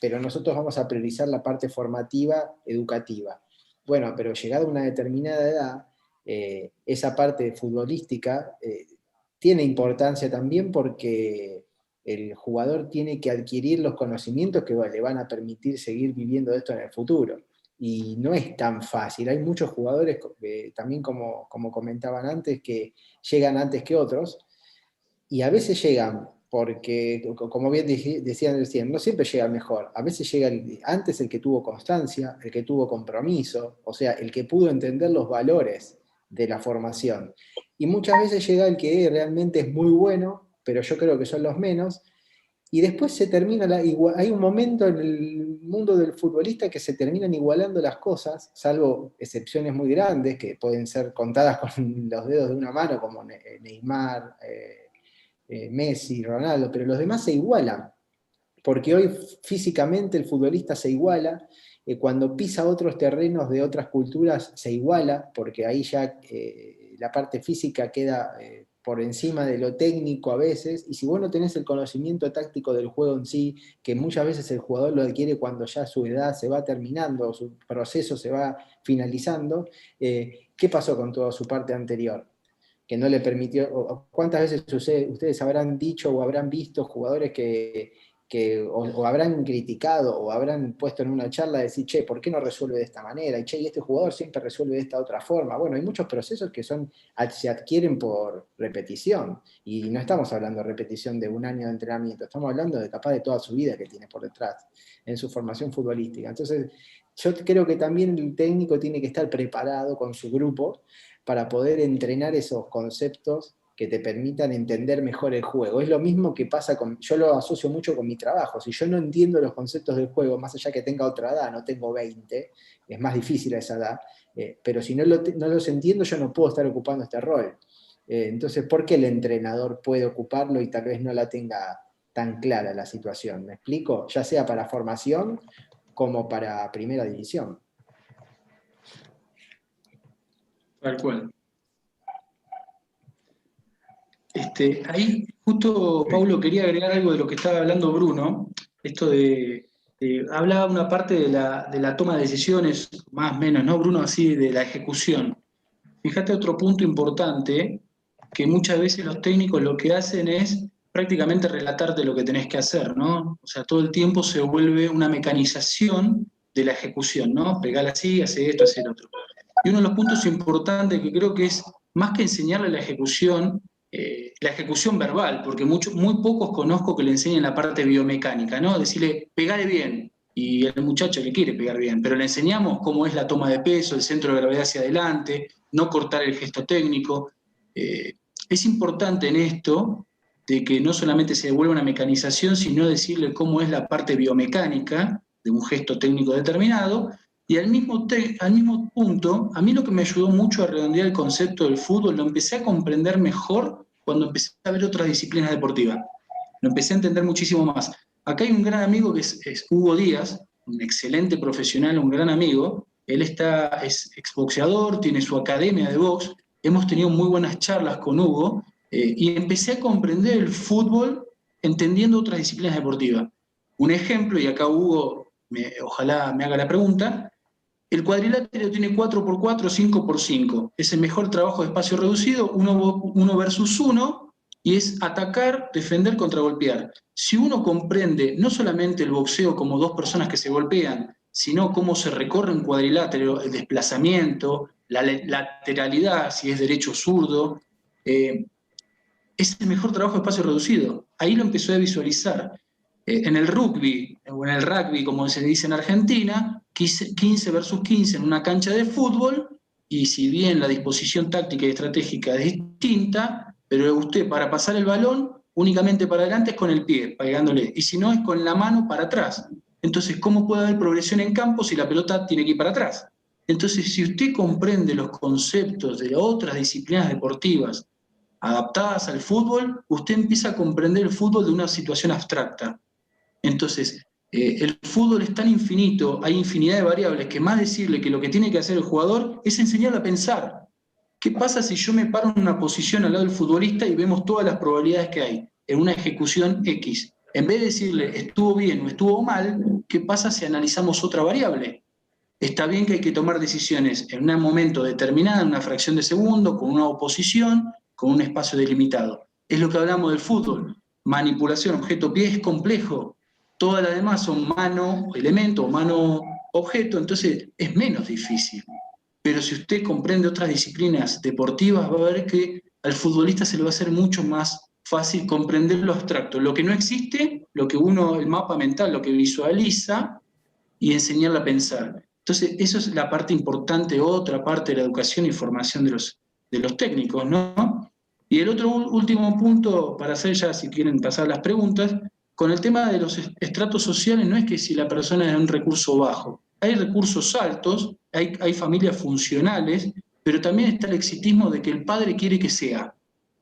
pero nosotros vamos a priorizar la parte formativa, educativa. Bueno, pero llegada a una determinada edad, esa parte futbolística tiene importancia también porque el jugador tiene que adquirir los conocimientos que le van a permitir seguir viviendo esto en el futuro. Y no es tan fácil. Hay muchos jugadores, también como comentaban antes, que llegan antes que otros, y a veces llegan porque, como bien decían recién, no siempre llega el mejor. A veces llega antes el que tuvo constancia, el que tuvo compromiso, o sea, el que pudo entender los valores de la formación. Y muchas veces llega el que realmente es muy bueno, pero yo creo que son los menos, y después se termina, hay un momento en el mundo del futbolista que se terminan igualando las cosas, salvo excepciones muy grandes que pueden ser contadas con los dedos de una mano, como Neymar, Messi, Ronaldo, pero los demás se igualan, porque hoy físicamente el futbolista se iguala, cuando pisa otros terrenos de otras culturas se iguala, porque ahí ya la parte física queda por encima de lo técnico a veces, y si vos no tenés el conocimiento táctico del juego en sí, que muchas veces el jugador lo adquiere cuando ya su edad se va terminando, su proceso se va finalizando, ¿qué pasó con toda su parte anterior? Que no le permitió, ¿cuántas veces ustedes habrán dicho o habrán visto jugadores o habrán criticado o habrán puesto en una charla decir, che, ¿por qué no resuelve de esta manera? Y che, y este jugador siempre resuelve de esta otra forma. Bueno, hay muchos procesos que se adquieren por repetición, y no estamos hablando de repetición de un año de entrenamiento, estamos hablando de capaz de toda su vida que tiene por detrás en su formación futbolística. Entonces, yo creo que también el técnico tiene que estar preparado con su grupo para poder entrenar esos conceptos que te permitan entender mejor el juego. Es lo mismo que pasa yo lo asocio mucho con mi trabajo. Si yo no entiendo los conceptos del juego, más allá que tenga otra edad, no tengo 20, es más difícil a esa edad, pero si no los entiendo, yo no puedo estar ocupando este rol. Entonces, ¿por qué el entrenador puede ocuparlo y tal vez no la tenga tan clara la situación? ¿Me explico? Ya sea para formación como para primera división. Tal cual. Ahí justo, Paulo, quería agregar algo de lo que estaba hablando Bruno, esto hablaba una parte de la toma de decisiones, más o menos, ¿no, Bruno? Así, de la ejecución. Fíjate otro punto importante, que muchas veces los técnicos lo que hacen es prácticamente relatarte lo que tenés que hacer, ¿no? O sea, todo el tiempo se vuelve una mecanización de la ejecución, ¿no? Pegala así, hace esto, hace lo otro. Y uno de los puntos importantes que creo que es, más que enseñarle la ejecución verbal, porque muy pocos conozco que le enseñen la parte biomecánica, ¿no? Decirle, pegale bien, y el muchacho le quiere pegar bien, pero le enseñamos cómo es la toma de peso, el centro de gravedad hacia adelante, no cortar el gesto técnico. Es importante en esto de que no solamente se devuelva una mecanización, sino decirle cómo es la parte biomecánica de un gesto técnico determinado. Y al mismo punto, a mí lo que me ayudó mucho a redondear el concepto del fútbol, lo empecé a comprender mejor cuando empecé a ver otras disciplinas deportivas. Lo empecé a entender muchísimo más. Acá hay un gran amigo que es Hugo Díaz, un excelente profesional, un gran amigo. Él es exboxeador, tiene su academia de box. Hemos tenido muy buenas charlas con Hugo y empecé a comprender el fútbol entendiendo otras disciplinas deportivas. Un ejemplo, y acá Hugo ojalá me haga la pregunta. El cuadrilátero tiene 4x4, 5x5. Es el mejor trabajo de espacio reducido, 1 versus 1, y es atacar, defender, contragolpear. Si uno comprende no solamente el boxeo como dos personas que se golpean, sino cómo se recorre un cuadrilátero, el desplazamiento, la lateralidad, si es derecho o zurdo, es el mejor trabajo de espacio reducido. Ahí lo empezó a visualizar. En el rugby, o en el rugby, como se dice en Argentina, 15 versus 15 en una cancha de fútbol, y si bien la disposición táctica y estratégica es distinta, pero usted para pasar el balón, únicamente para adelante es con el pie, pegándole, y si no es con la mano para atrás. Entonces, ¿cómo puede haber progresión en campo si la pelota tiene que ir para atrás? Entonces, si usted comprende los conceptos de otras disciplinas deportivas adaptadas al fútbol, usted empieza a comprender el fútbol de una situación abstracta. Entonces, el fútbol es tan infinito, hay infinidad de variables, que más decirle que lo que tiene que hacer el jugador es enseñarle a pensar. ¿Qué pasa si yo me paro en una posición al lado del futbolista y vemos todas las probabilidades que hay en una ejecución X? En vez de decirle estuvo bien o estuvo mal, ¿qué pasa si analizamos otra variable? Está bien que hay que tomar decisiones en un momento determinado, en una fracción de segundo, con una oposición, con un espacio delimitado. Es lo que hablamos del fútbol. Manipulación objeto-pie es complejo. Todas las demás son mano-elemento o mano-objeto, entonces es menos difícil. Pero si usted comprende otras disciplinas deportivas, va a ver que al futbolista se le va a hacer mucho más fácil comprender lo abstracto. Lo que no existe, lo que uno, el mapa mental, lo que visualiza, y enseñarle a pensar. Entonces, eso es la parte importante, otra parte de la educación y formación de los técnicos, ¿no? Y el otro último punto, para hacer ya, si quieren pasar las preguntas, con el tema de los estratos sociales, no es que si la persona es de un recurso bajo, hay recursos altos, hay familias funcionales, pero también está el exitismo de que el padre quiere que sea.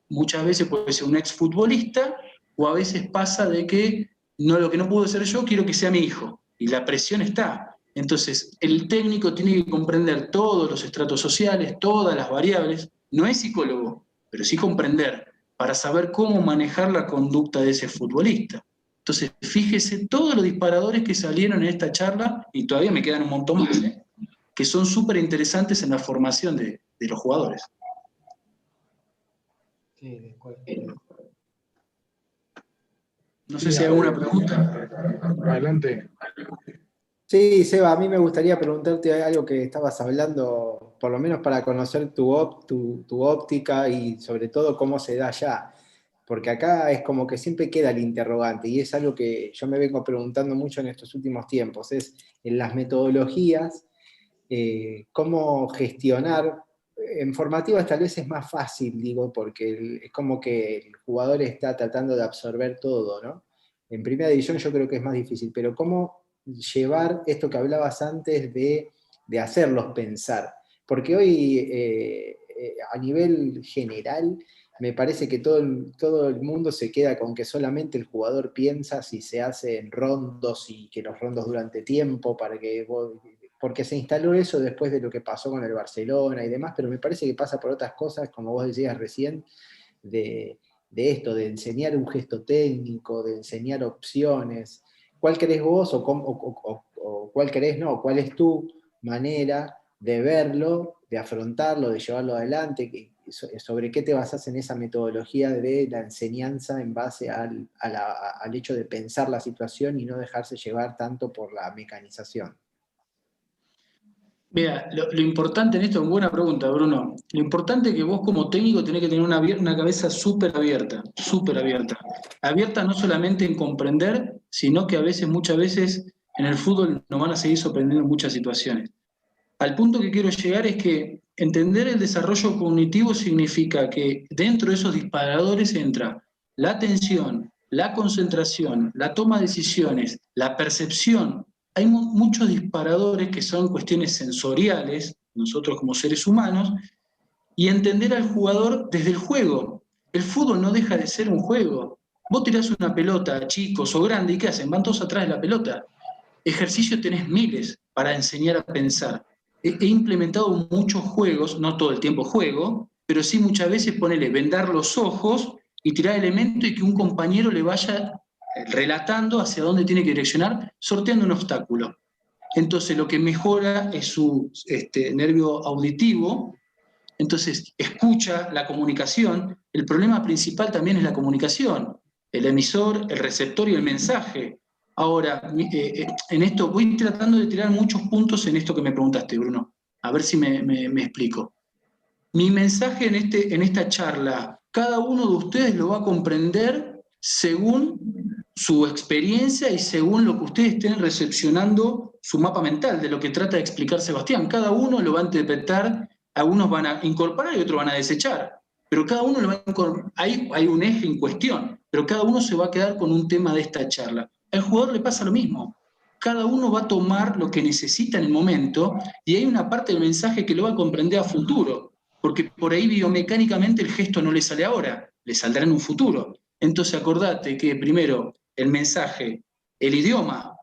Muchas veces puede ser un exfutbolista, o a veces pasa de que no, lo que no puedo ser yo, quiero que sea mi hijo. Y la presión está. Entonces, el técnico tiene que comprender todos los estratos sociales, todas las variables. No es psicólogo, pero sí comprender para saber cómo manejar la conducta de ese futbolista. Entonces, fíjese todos los disparadores que salieron en esta charla, y todavía me quedan un montón más, que son súper interesantes en la formación de los jugadores. Sí, de acuerdo. No sé si hay alguna pregunta. Adelante. Sí, Seba, a mí me gustaría preguntarte algo que estabas hablando, por lo menos para conocer tu óptica y sobre todo cómo se da allá. Porque acá es como que siempre queda el interrogante y es algo que yo me vengo preguntando mucho en estos últimos tiempos, es en las metodologías, cómo gestionar. En formativas tal vez es más fácil, digo, porque es como que el jugador está tratando de absorber todo, ¿no? En primera división yo creo que es más difícil, pero cómo llevar esto que hablabas antes de hacerlos pensar. Porque hoy, a nivel general, me parece que todo el mundo se queda con que solamente el jugador piensa si se hace en rondos y que los rondos durante tiempo, porque se instaló eso después de lo que pasó con el Barcelona y demás, pero me parece que pasa por otras cosas, como vos decías recién, de esto, de enseñar un gesto técnico, de enseñar opciones. ¿Cuál querés vos o cuál querés no? ¿Cuál es tu manera de verlo, de afrontarlo, de llevarlo adelante? ¿Sobre qué te basás en esa metodología de la enseñanza en base al hecho de pensar la situación y no dejarse llevar tanto por la mecanización? Mira, lo importante en esto, buena pregunta, Bruno. Lo importante es que vos como técnico tenés que tener una cabeza súper abierta, súper abierta. Abierta no solamente en comprender, sino que muchas veces en el fútbol nos van a seguir sorprendiendo en muchas situaciones. Al punto que quiero llegar es que entender el desarrollo cognitivo significa que dentro de esos disparadores entra la atención, la concentración, la toma de decisiones, la percepción. Hay muchos disparadores que son cuestiones sensoriales, nosotros como seres humanos, y entender al jugador desde el juego. El fútbol no deja de ser un juego. Vos tirás una pelota, chicos o grandes, ¿y qué hacen? Van todos atrás de la pelota. Ejercicios tenés miles para enseñar a pensar. He implementado muchos juegos, no todo el tiempo juego, pero sí muchas veces ponerle vendar los ojos y tirar elementos y que un compañero le vaya relatando hacia dónde tiene que direccionar, sorteando un obstáculo. Entonces lo que mejora es su nervio auditivo, entonces escucha la comunicación. El problema principal también es la comunicación, el emisor, el receptor y el mensaje. Ahora, en esto voy tratando de tirar muchos puntos en esto que me preguntaste, Bruno. A ver si me explico. Mi mensaje en esta charla, cada uno de ustedes lo va a comprender según su experiencia y según lo que ustedes estén recepcionando su mapa mental, de lo que trata de explicar Sebastián. Cada uno lo va a interpretar, algunos van a incorporar y otros van a desechar. Pero cada uno lo va a incorporar. Hay un eje en cuestión, pero cada uno se va a quedar con un tema de esta charla. Al jugador le pasa lo mismo. cada uno va a tomar lo que necesita en el momento y hay una parte del mensaje que lo va a comprender a futuro, porque por ahí biomecánicamente el gesto no le sale ahora, le saldrá en un futuro. Entonces acordate que primero el mensaje, el idioma,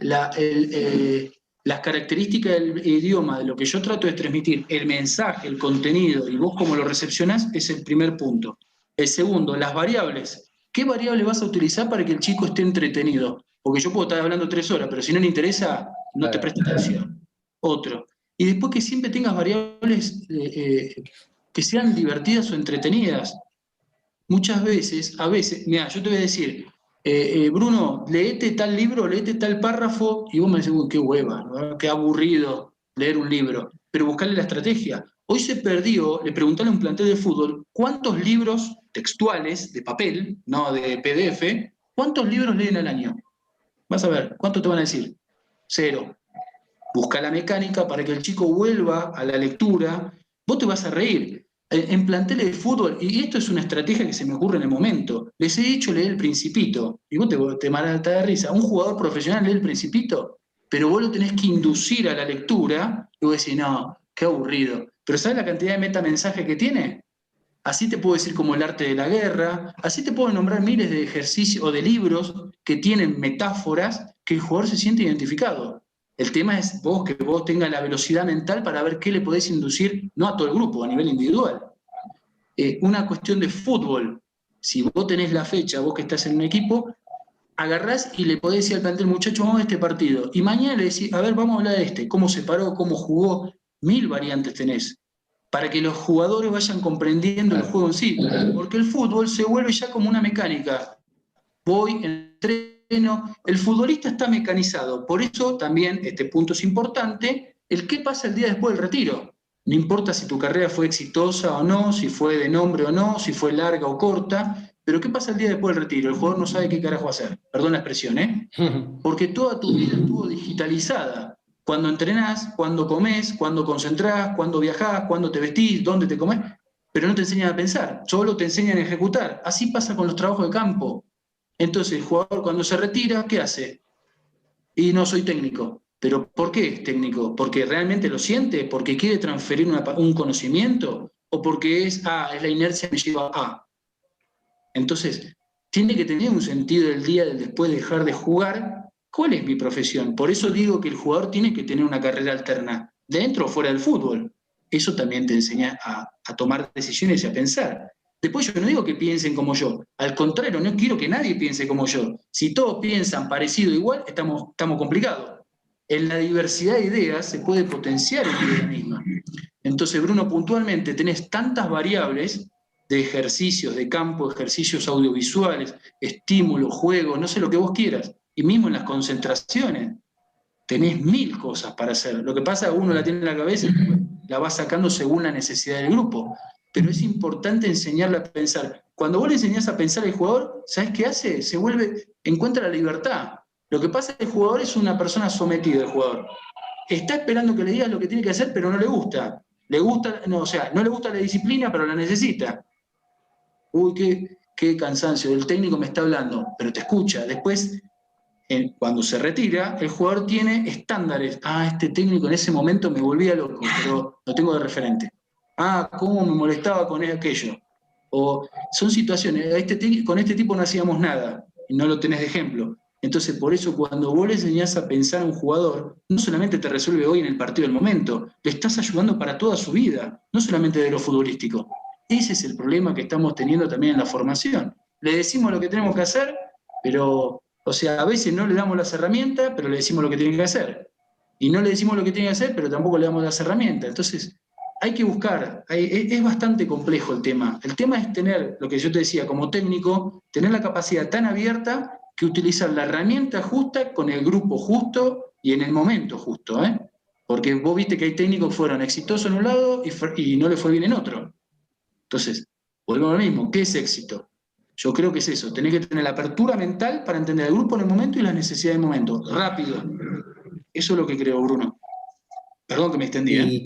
las características del idioma, de lo que yo trato de transmitir, el mensaje, el contenido y vos cómo lo recepcionás, es el primer punto. El segundo, las variables. ¿Qué variable vas a utilizar para que el chico esté entretenido? Porque yo puedo estar hablando 3 horas, pero si no le interesa, no te presta atención. Otro. Y después que siempre tengas variables que sean divertidas o entretenidas. Muchas veces, a veces, mira, yo te voy a decir, Bruno, leete tal libro, leete tal párrafo, y vos me decís, uy, qué hueva, ¿no? Qué aburrido leer un libro, pero buscarle la estrategia. Hoy se perdió, le preguntaron a un plantel de fútbol, ¿cuántos libros textuales, de papel, no de PDF, cuántos libros leen al año? Vas a ver, ¿cuánto te van a decir? 0. Busca la mecánica para que el chico vuelva a la lectura. Vos te vas a reír. En planteles de fútbol, y esto es una estrategia que se me ocurre en el momento, les he dicho leer El Principito, y vos te matas de risa. Un jugador profesional lee El Principito, pero vos lo tenés que inducir a la lectura, y vos decís, no, qué aburrido. Pero ¿sabés la cantidad de metamensaje que tiene? Así te puedo decir como El Arte de la Guerra, así te puedo nombrar miles de ejercicios o de libros que tienen metáforas que el jugador se siente identificado. El tema es que vos tengas la velocidad mental para ver qué le podés inducir, no a todo el grupo, a nivel individual. Una cuestión de fútbol. Si vos tenés la fecha, vos que estás en un equipo, agarrás y le podés decir al plantel, muchacho, vamos a este partido. Y mañana le decís, a ver, vamos a hablar de este, cómo se paró, cómo jugó, 1000 variantes tenés, para que los jugadores vayan comprendiendo el juego en sí. Porque el fútbol se vuelve ya como una mecánica. Voy, entreno, el futbolista está mecanizado. Por eso también, este punto es importante, el qué pasa el día después del retiro. No importa si tu carrera fue exitosa o no, si fue de nombre o no, si fue larga o corta, pero ¿qué pasa el día después del retiro? El jugador no sabe qué carajo hacer. Perdón la expresión, ¿eh? Porque toda tu vida estuvo digitalizada. Cuando entrenás, cuando comés, cuando concentrás, cuando viajás, cuando te vestís, dónde te comés, pero no te enseñan a pensar, solo te enseñan a ejecutar. Así pasa con los trabajos de campo. Entonces el jugador cuando se retira, ¿qué hace? Y no soy técnico. ¿Pero por qué es técnico? ¿Porque realmente lo siente? ¿Porque quiere transferir un conocimiento? ¿O porque es la inercia me lleva a? Entonces, tiene que tener un sentido el día del después de dejar de jugar. ¿Cuál es mi profesión? Por eso digo que el jugador tiene que tener una carrera alterna, dentro o fuera del fútbol. Eso también te enseña a tomar decisiones y a pensar. Después yo no digo que piensen como yo, al contrario, no quiero que nadie piense como yo. Si todos piensan parecido igual, estamos complicados. En la diversidad de ideas se puede potenciar el idea misma. Entonces, Bruno, puntualmente tenés tantas variables de ejercicios de campo, ejercicios audiovisuales, estímulos, juegos, no sé lo que vos quieras. Y mismo en las concentraciones, tenés 1000 cosas para hacer. Lo que pasa es que uno la tiene en la cabeza y la va sacando según la necesidad del grupo. Pero es importante enseñarle a pensar. Cuando vos le enseñás a pensar al jugador, ¿sabés qué hace? Encuentra la libertad. Lo que pasa es que el jugador es una persona sometida, el jugador. Está esperando que le digas lo que tiene que hacer, pero no le gusta. No le gusta la disciplina, pero la necesita. Uy, qué cansancio, el técnico me está hablando, pero te escucha. Después, cuando se retira, el jugador tiene estándares. Este técnico en ese momento me volvía loco, pero lo tengo de referente. Cómo me molestaba con aquello. O son situaciones, con este tipo no hacíamos nada, y no lo tenés de ejemplo. Entonces, por eso, cuando vos le enseñás a pensar a un jugador, no solamente te resuelve hoy en el partido del momento, le estás ayudando para toda su vida, no solamente de lo futbolístico. Ese es el problema que estamos teniendo también en la formación. Le decimos lo que tenemos que hacer, pero, a veces no le damos las herramientas, pero le decimos lo que tiene que hacer. Y no le decimos lo que tiene que hacer, pero tampoco le damos las herramientas. Entonces, hay que buscar, es bastante complejo el tema. El tema es tener, lo que yo te decía, como técnico, tener la capacidad tan abierta que utilizar la herramienta justa con el grupo justo y en el momento justo, ¿eh? Porque vos viste que hay técnicos que fueron exitosos en un lado y no le fue bien en otro. Entonces, volvemos a lo mismo, ¿qué es éxito? Yo creo que es eso, tenés que tener la apertura mental para entender el grupo en el momento y las necesidades del momento, rápido. Eso es lo que creo, Bruno. Perdón que me extendí,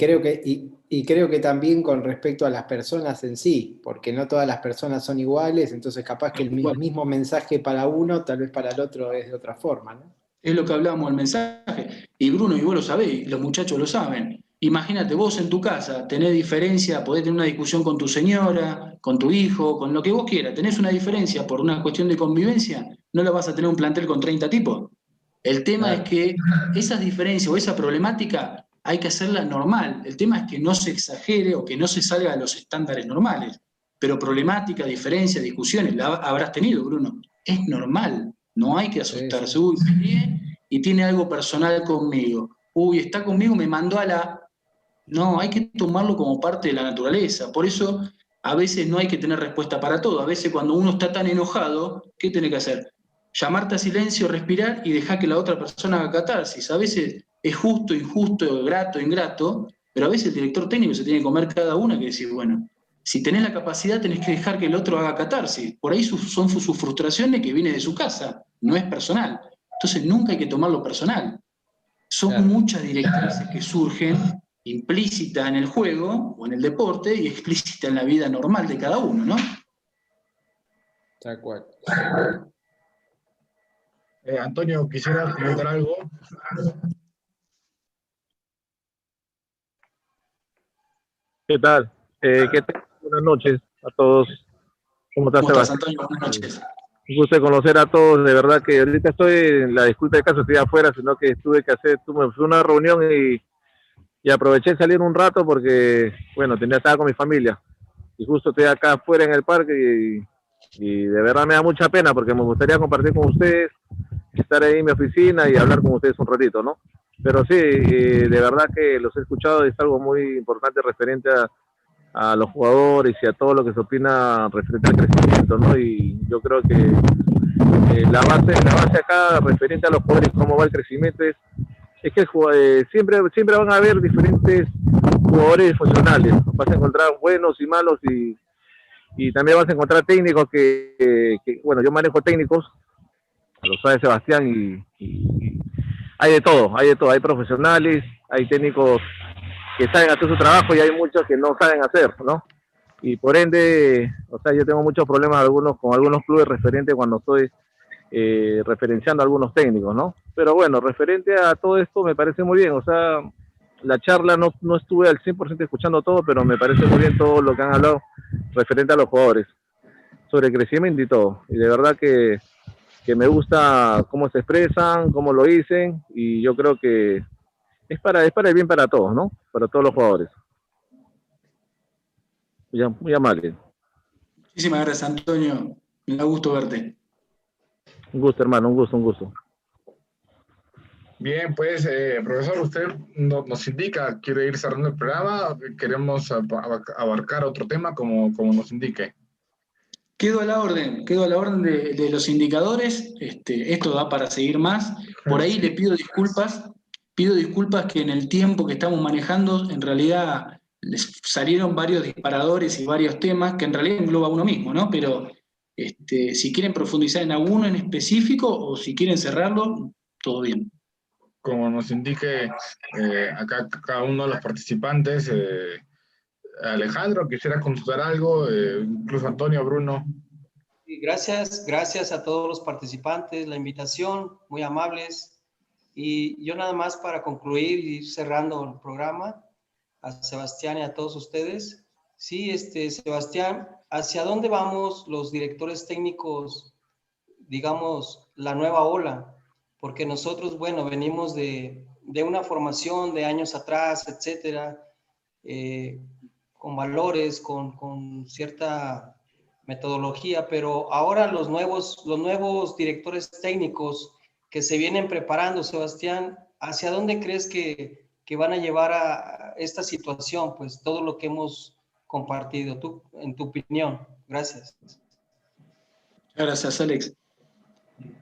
Y creo que también con respecto a las personas en sí, porque no todas las personas son iguales, entonces capaz que el mismo mensaje para uno, tal vez para el otro es de otra forma, ¿no? Es lo que hablábamos en el mensaje. Y Bruno, y vos lo sabés, y los muchachos lo saben. Imagínate, vos en tu casa tenés diferencia, podés tener una discusión con tu señora, con tu hijo, con lo que vos quieras. Tenés una diferencia por una cuestión de convivencia, no la vas a tener un plantel con 30 tipos. El tema es que esas diferencias o esa problemática hay que hacerla normal. El tema es que no se exagere o que no se salga de los estándares normales. Pero problemática, diferencia, discusiones, la habrás tenido, Bruno. Es normal, no hay que asustarse. Sí, sí. Uy, peleé y tiene algo personal conmigo. Uy, está conmigo, me mandó a la... No, hay que tomarlo como parte de la naturaleza. Por eso a veces no hay que tener respuesta para todo. A veces cuando uno está tan enojado, ¿qué tiene que hacer? Llamarte a silencio, respirar y dejar que la otra persona haga catarsis. A veces es justo, injusto, grato, ingrato, pero a veces el director técnico se tiene que comer cada una que decir, bueno, si tenés la capacidad tenés que dejar que el otro haga catarsis. Por ahí son sus frustraciones que vienen de su casa, no es personal. Entonces nunca hay que tomarlo personal. Son muchas directrices que surgen implícita en el juego o en el deporte y explícita en la vida normal de cada uno, ¿no? Tal cual. Antonio, quisiera comentar algo. ¿Qué tal? ¿Qué tal? Buenas noches a todos. ¿Cómo estás, ¿Cómo estás, Sebastián? Antonio? Buenas noches. Un gusto de conocer a todos. De verdad que ahorita estoy en la disculpa de caso, estoy afuera, sino que tuve una reunión y aproveché de salir un rato porque, bueno, estaba con mi familia. Y justo estoy acá afuera en el parque y de verdad me da mucha pena porque me gustaría compartir con ustedes, estar ahí en mi oficina y hablar con ustedes un ratito, ¿no? Pero sí, de verdad que los he escuchado y es algo muy importante referente a los jugadores y a todo lo que se opina referente al crecimiento, ¿no? Y yo creo que la base acá referente a los jugadores, cómo va el crecimiento, es que siempre van a haber diferentes jugadores funcionales. Vas a encontrar buenos y malos y también vas a encontrar técnicos que bueno, yo manejo técnicos, lo sabe Sebastián, y hay de todo, hay profesionales, hay técnicos que saben hacer su trabajo y hay muchos que no saben hacer, ¿no? Y por ende, o sea, yo tengo muchos problemas con algunos clubes referente cuando estoy referenciando a algunos técnicos, ¿no? Pero bueno, referente a todo esto me parece muy bien, o sea, la charla no estuve al 100% escuchando todo, pero me parece muy bien todo lo que han hablado referente a los jugadores, sobre crecimiento y todo. Y de verdad que me gusta cómo se expresan, cómo lo dicen, y yo creo que es para el bien para todos, ¿no? Para todos los jugadores. Muy amable. Muchísimas gracias, Antonio. Me da gusto verte. Un gusto, hermano, un gusto. Bien, pues, profesor, usted nos indica, quiere ir cerrando el programa, queremos abarcar otro tema como nos indique. Quedo a la orden de los indicadores. Esto da para seguir más. Por ahí le pido disculpas que en el tiempo que estamos manejando, en realidad les salieron varios disparadores y varios temas que en realidad engloba uno mismo, ¿no? Pero si quieren profundizar en alguno en específico o si quieren cerrarlo, todo bien. Como nos indique acá cada uno de los participantes, Alejandro, quisiera consultar algo, incluso Antonio, Bruno. Gracias a todos los participantes, la invitación, muy amables. Y yo nada más para concluir y ir cerrando el programa, a Sebastián y a todos ustedes. Sí, Sebastián, ¿hacia dónde vamos los directores técnicos, digamos, la nueva ola? Porque nosotros, bueno, venimos de una formación de años atrás, etcétera, con valores, con cierta metodología, pero ahora los nuevos directores técnicos que se vienen preparando, Sebastián, ¿hacia dónde crees que van a llevar a esta situación? Pues todo lo que hemos compartido, tú, en tu opinión. Gracias. Gracias, Alex.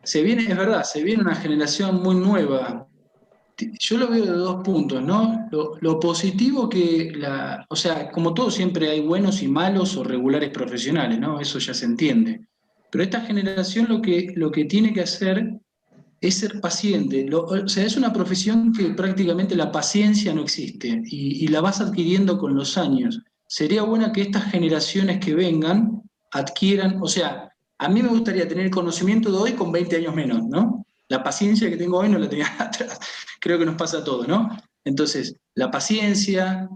Es verdad, se viene una generación muy nueva. Yo lo veo de dos puntos, ¿no? Lo positivo o sea, como todo siempre hay buenos y malos o regulares profesionales, ¿no? Eso ya se entiende. Pero esta generación lo que tiene que hacer es ser paciente. O sea, es una profesión que prácticamente la paciencia no existe y la vas adquiriendo con los años. Sería bueno que estas generaciones que vengan adquieran, o sea, a mí me gustaría tener el conocimiento de hoy con 20 años menos, ¿no? La paciencia que tengo hoy no la tenía atrás. Creo que nos pasa a todos, ¿no? Entonces, la paciencia,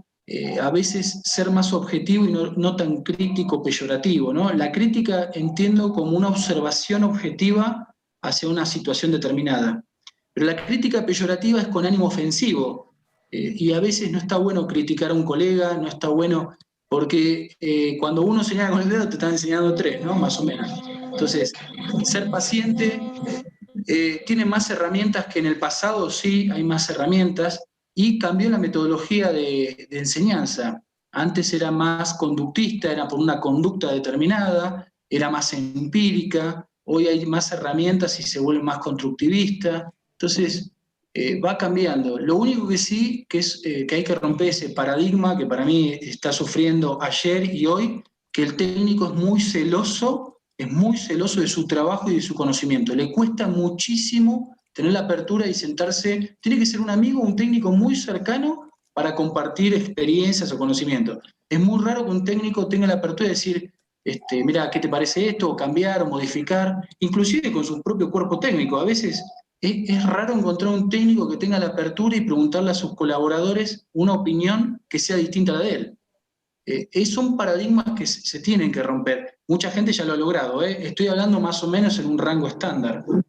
a veces ser más objetivo y no tan crítico, peyorativo, ¿no? La crítica entiendo como una observación objetiva hacia una situación determinada. Pero la crítica peyorativa es con ánimo ofensivo, y a veces no está bueno criticar a un colega, no está bueno, porque cuando uno señala con el dedo te están enseñando tres, ¿no? Más o menos. Entonces, ser paciente tiene más herramientas que en el pasado, sí, hay más herramientas, y cambió la metodología de enseñanza. Antes era más conductista, era por una conducta determinada, era más empírica, hoy hay más herramientas y se vuelve más constructivista. Entonces, va cambiando. Lo único que sí, que es que hay que romper ese paradigma que para mí está sufriendo ayer y hoy, que el técnico es muy celoso de su trabajo y de su conocimiento. Le cuesta muchísimo tener la apertura y sentarse. Tiene que ser un amigo, un técnico muy cercano para compartir experiencias o conocimientos. Es muy raro que un técnico tenga la apertura de decir, mira, ¿qué te parece esto? O cambiar, o modificar, inclusive con su propio cuerpo técnico. A veces es raro encontrar un técnico que tenga la apertura y preguntarle a sus colaboradores una opinión que sea distinta a la de él. Son paradigmas que se tienen que romper. Mucha gente ya lo ha logrado, ¿eh? Estoy hablando más o menos en un rango estándar. Pero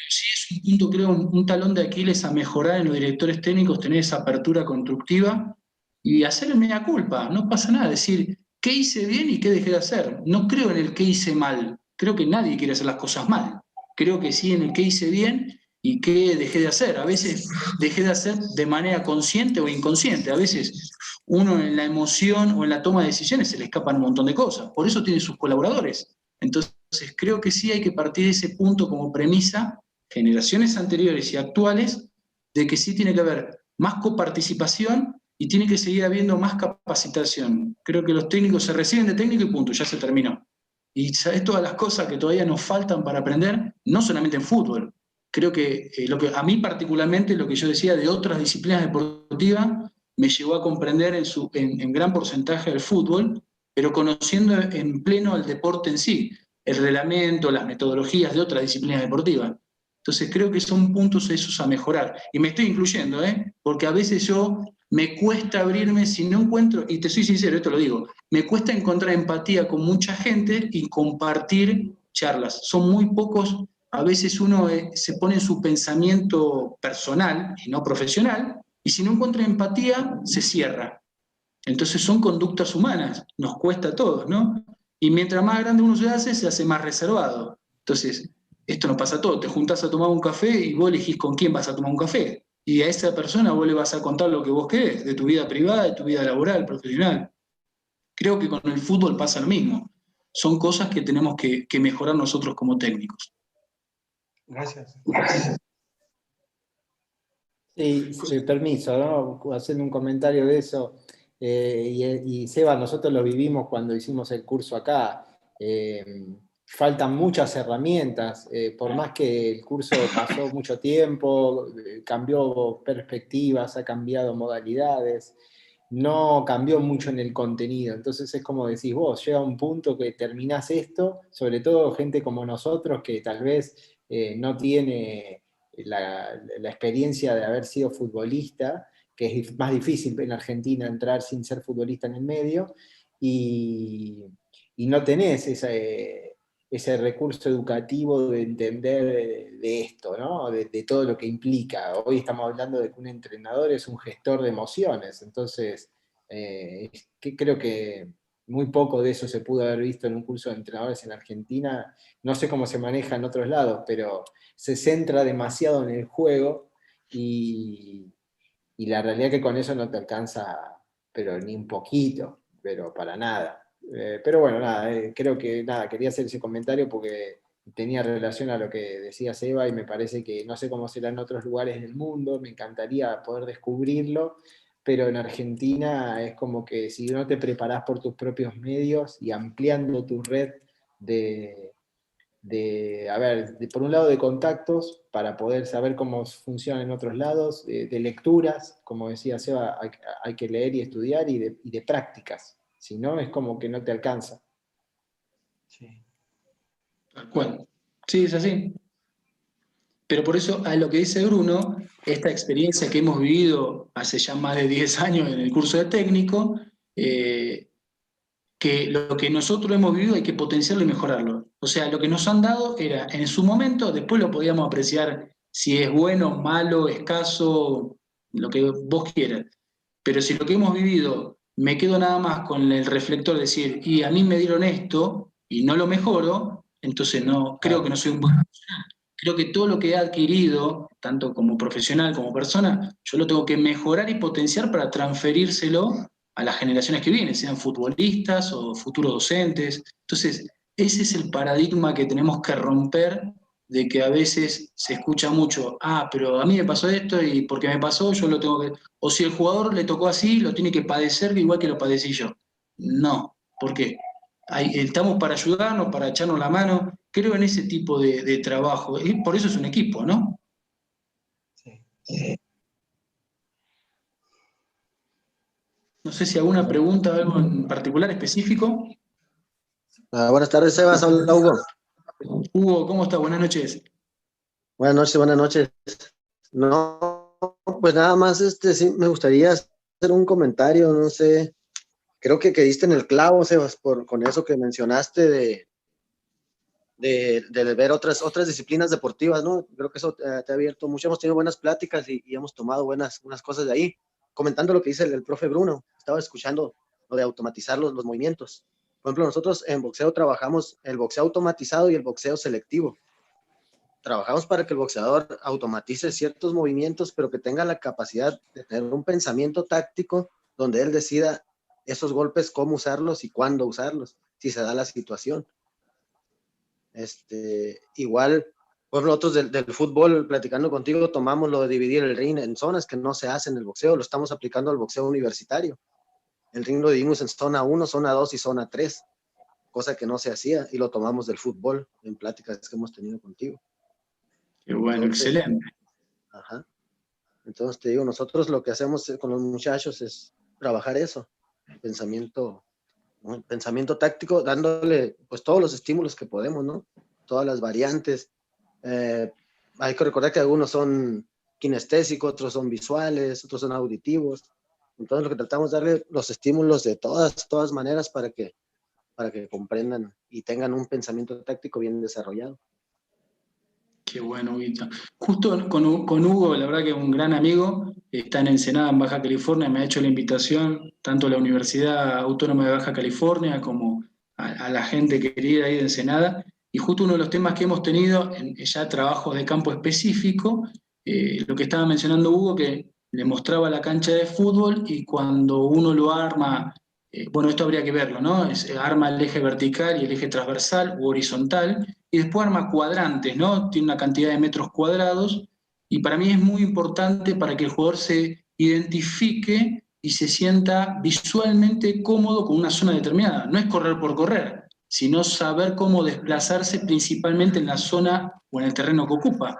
sí es un punto, creo, un talón de Aquiles a mejorar en los directores técnicos, tener esa apertura constructiva y hacer el mea culpa. No pasa nada, decir qué hice bien y qué dejé de hacer. No creo en el qué hice mal. Creo que nadie quiere hacer las cosas mal. Creo que sí en el qué hice bien y qué dejé de hacer. A veces dejé de hacer de manera consciente o inconsciente. A veces uno en la emoción o en la toma de decisiones se le escapan un montón de cosas. Por eso tiene sus colaboradores. Entonces, creo que sí hay que partir de ese punto como premisa, generaciones anteriores y actuales, de que sí tiene que haber más coparticipación y tiene que seguir habiendo más capacitación. Creo que los técnicos se reciben de técnico y punto, ya se terminó. Y sabes todas las cosas que todavía nos faltan para aprender, no solamente en fútbol. Creo que lo que a mí particularmente, lo que yo decía de otras disciplinas deportivas, me llevó a comprender en gran porcentaje el fútbol, pero conociendo en pleno el deporte en sí, el reglamento, las metodologías de otras disciplinas deportivas. Entonces creo que son puntos esos a mejorar. Y me estoy incluyendo, porque a veces yo me cuesta abrirme si no encuentro, y te soy sincero, esto lo digo, me cuesta encontrar empatía con mucha gente y compartir charlas. Son muy pocos, a veces uno se pone en su pensamiento personal y no profesional, y si no encuentra empatía, se cierra. Entonces son conductas humanas, nos cuesta a todos, ¿no? Y mientras más grande uno se hace más reservado. Entonces, esto nos pasa a todos, te juntás a tomar un café y vos elegís con quién vas a tomar un café. Y a esa persona vos le vas a contar lo que vos querés, de tu vida privada, de tu vida laboral, profesional. Creo que con el fútbol pasa lo mismo. Son cosas que tenemos que mejorar nosotros como técnicos. Gracias. Sí, permiso, ¿no? Haciendo un comentario de eso. Y Seba, nosotros lo vivimos cuando hicimos el curso acá. Faltan muchas herramientas, por más que el curso pasó mucho tiempo, cambió perspectivas, ha cambiado modalidades, no cambió mucho en el contenido. Entonces es como decís vos, llega un punto que terminás esto, sobre todo gente como nosotros que tal vez no tiene la experiencia de haber sido futbolista, que es más difícil en Argentina entrar sin ser futbolista en el medio, y, y no tenés ese recurso educativo de entender de esto, ¿no? De todo lo que implica. Hoy estamos hablando de que un entrenador es un gestor de emociones, entonces creo que muy poco de eso se pudo haber visto en un curso de entrenadores en Argentina. No sé cómo se maneja en otros lados, pero se centra demasiado en el juego y la realidad es que con eso no te alcanza, pero ni un poquito, pero para nada. Pero bueno, nada, creo que nada, quería hacer ese comentario porque tenía relación a lo que decía Seba y me parece que no sé cómo será en otros lugares del mundo, me encantaría poder descubrirlo, pero en Argentina es como que si no te preparás por tus propios medios y ampliando tu red por un lado de contactos, para poder saber cómo funciona en otros lados, de lecturas, como decía Seba, hay que leer y estudiar, y de prácticas, si no es como que no te alcanza. Sí. Tal cual. Sí, es así. Pero por eso, a lo que dice Bruno, esta experiencia que hemos vivido hace ya más de 10 años en el curso de técnico, que lo que nosotros hemos vivido hay que potenciarlo y mejorarlo. O sea, lo que nos han dado era en su momento, después lo podíamos apreciar si es bueno, malo, escaso, lo que vos quieras. Pero si lo que hemos vivido me quedo nada más con el reflector de decir, y a mí me dieron esto y no lo mejoro, entonces no, creo que no soy un buen profesional. Creo que todo lo que he adquirido, tanto como profesional como persona, yo lo tengo que mejorar y potenciar para transferírselo a las generaciones que vienen, sean futbolistas o futuros docentes. Entonces, ese es el paradigma que tenemos que romper, de que a veces se escucha mucho, pero a mí me pasó esto y porque me pasó yo lo tengo que... O si el jugador le tocó así, lo tiene que padecer igual que lo padecí yo. No, ¿por qué? Estamos para ayudarnos, para echarnos la mano. Creo en ese tipo de trabajo. Y por eso es un equipo, ¿no? Sí. No sé si alguna pregunta, algo en particular, específico. Buenas tardes, Sebas. Hola, Hugo. Hugo, ¿cómo estás? Buenas noches. Buenas noches, buenas noches. No, pues nada más, sí, me gustaría hacer un comentario, no sé, creo que diste en el clavo, Sebas, con eso que mencionaste de ver otras disciplinas deportivas, ¿no? Creo que eso te ha abierto mucho, hemos tenido buenas pláticas y hemos tomado unas cosas de ahí. Comentando lo que dice el profe Bruno, estaba escuchando lo de automatizar los movimientos. Por ejemplo, nosotros en boxeo trabajamos el boxeo automatizado y el boxeo selectivo. Trabajamos para que el boxeador automatice ciertos movimientos, pero que tenga la capacidad de tener un pensamiento táctico donde él decida esos golpes, cómo usarlos y cuándo usarlos, si se da la situación. Igual, por ejemplo, nosotros del fútbol, platicando contigo, tomamos lo de dividir el ring en zonas que no se hace en el boxeo, lo estamos aplicando al boxeo universitario. El ring lo dividimos en zona 1, zona 2 y zona 3, cosa que no se hacía, y lo tomamos del fútbol en pláticas que hemos tenido contigo. Qué bueno, entonces, excelente. Ajá. Entonces te digo, nosotros lo que hacemos con los muchachos es trabajar eso, pensamiento táctico, dándole pues todos los estímulos que podemos, ¿no? Todas las variantes. Hay que recordar que algunos son kinestésicos, otros son visuales, otros son auditivos. Entonces lo que tratamos de darle los estímulos de todas maneras para que comprendan y tengan un pensamiento táctico bien desarrollado. Qué bueno, Huguito. Justo con Hugo, la verdad que es un gran amigo, está en Ensenada, en Baja California, me ha hecho la invitación, tanto a la Universidad Autónoma de Baja California como a la gente querida ahí de Ensenada, y justo uno de los temas que hemos tenido, en ya trabajos de campo específico, lo que estaba mencionando Hugo, que le mostraba la cancha de fútbol y cuando uno lo arma, bueno, esto habría que verlo, ¿no? Arma el eje vertical y el eje transversal u horizontal, y después arma cuadrantes, ¿no? Tiene una cantidad de metros cuadrados, y para mí es muy importante para que el jugador se identifique y se sienta visualmente cómodo con una zona determinada. No es correr por correr, sino saber cómo desplazarse principalmente en la zona o en el terreno que ocupa.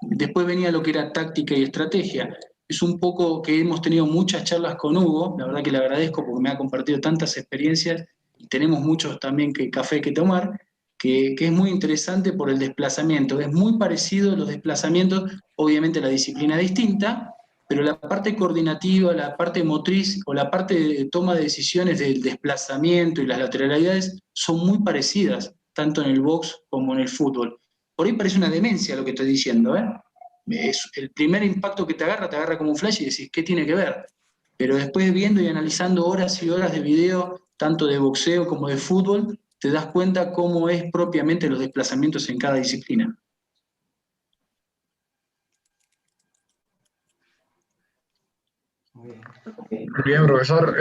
Después venía lo que era táctica y estrategia. Es un poco que hemos tenido muchas charlas con Hugo, la verdad que le agradezco porque me ha compartido tantas experiencias y tenemos muchos también café que tomar, que es muy interesante por el desplazamiento. Es muy parecido a los desplazamientos, obviamente la disciplina es distinta, pero la parte coordinativa, la parte motriz o la parte de toma de decisiones del desplazamiento y las lateralidades son muy parecidas, tanto en el box como en el fútbol. Por ahí parece una demencia lo que estoy diciendo, ¿eh? Es el primer impacto que te agarra como un flash y decís, ¿qué tiene que ver? Pero después viendo y analizando horas y horas de video, tanto de boxeo como de fútbol, te das cuenta cómo es propiamente los desplazamientos en cada disciplina. Muy bien, profesor.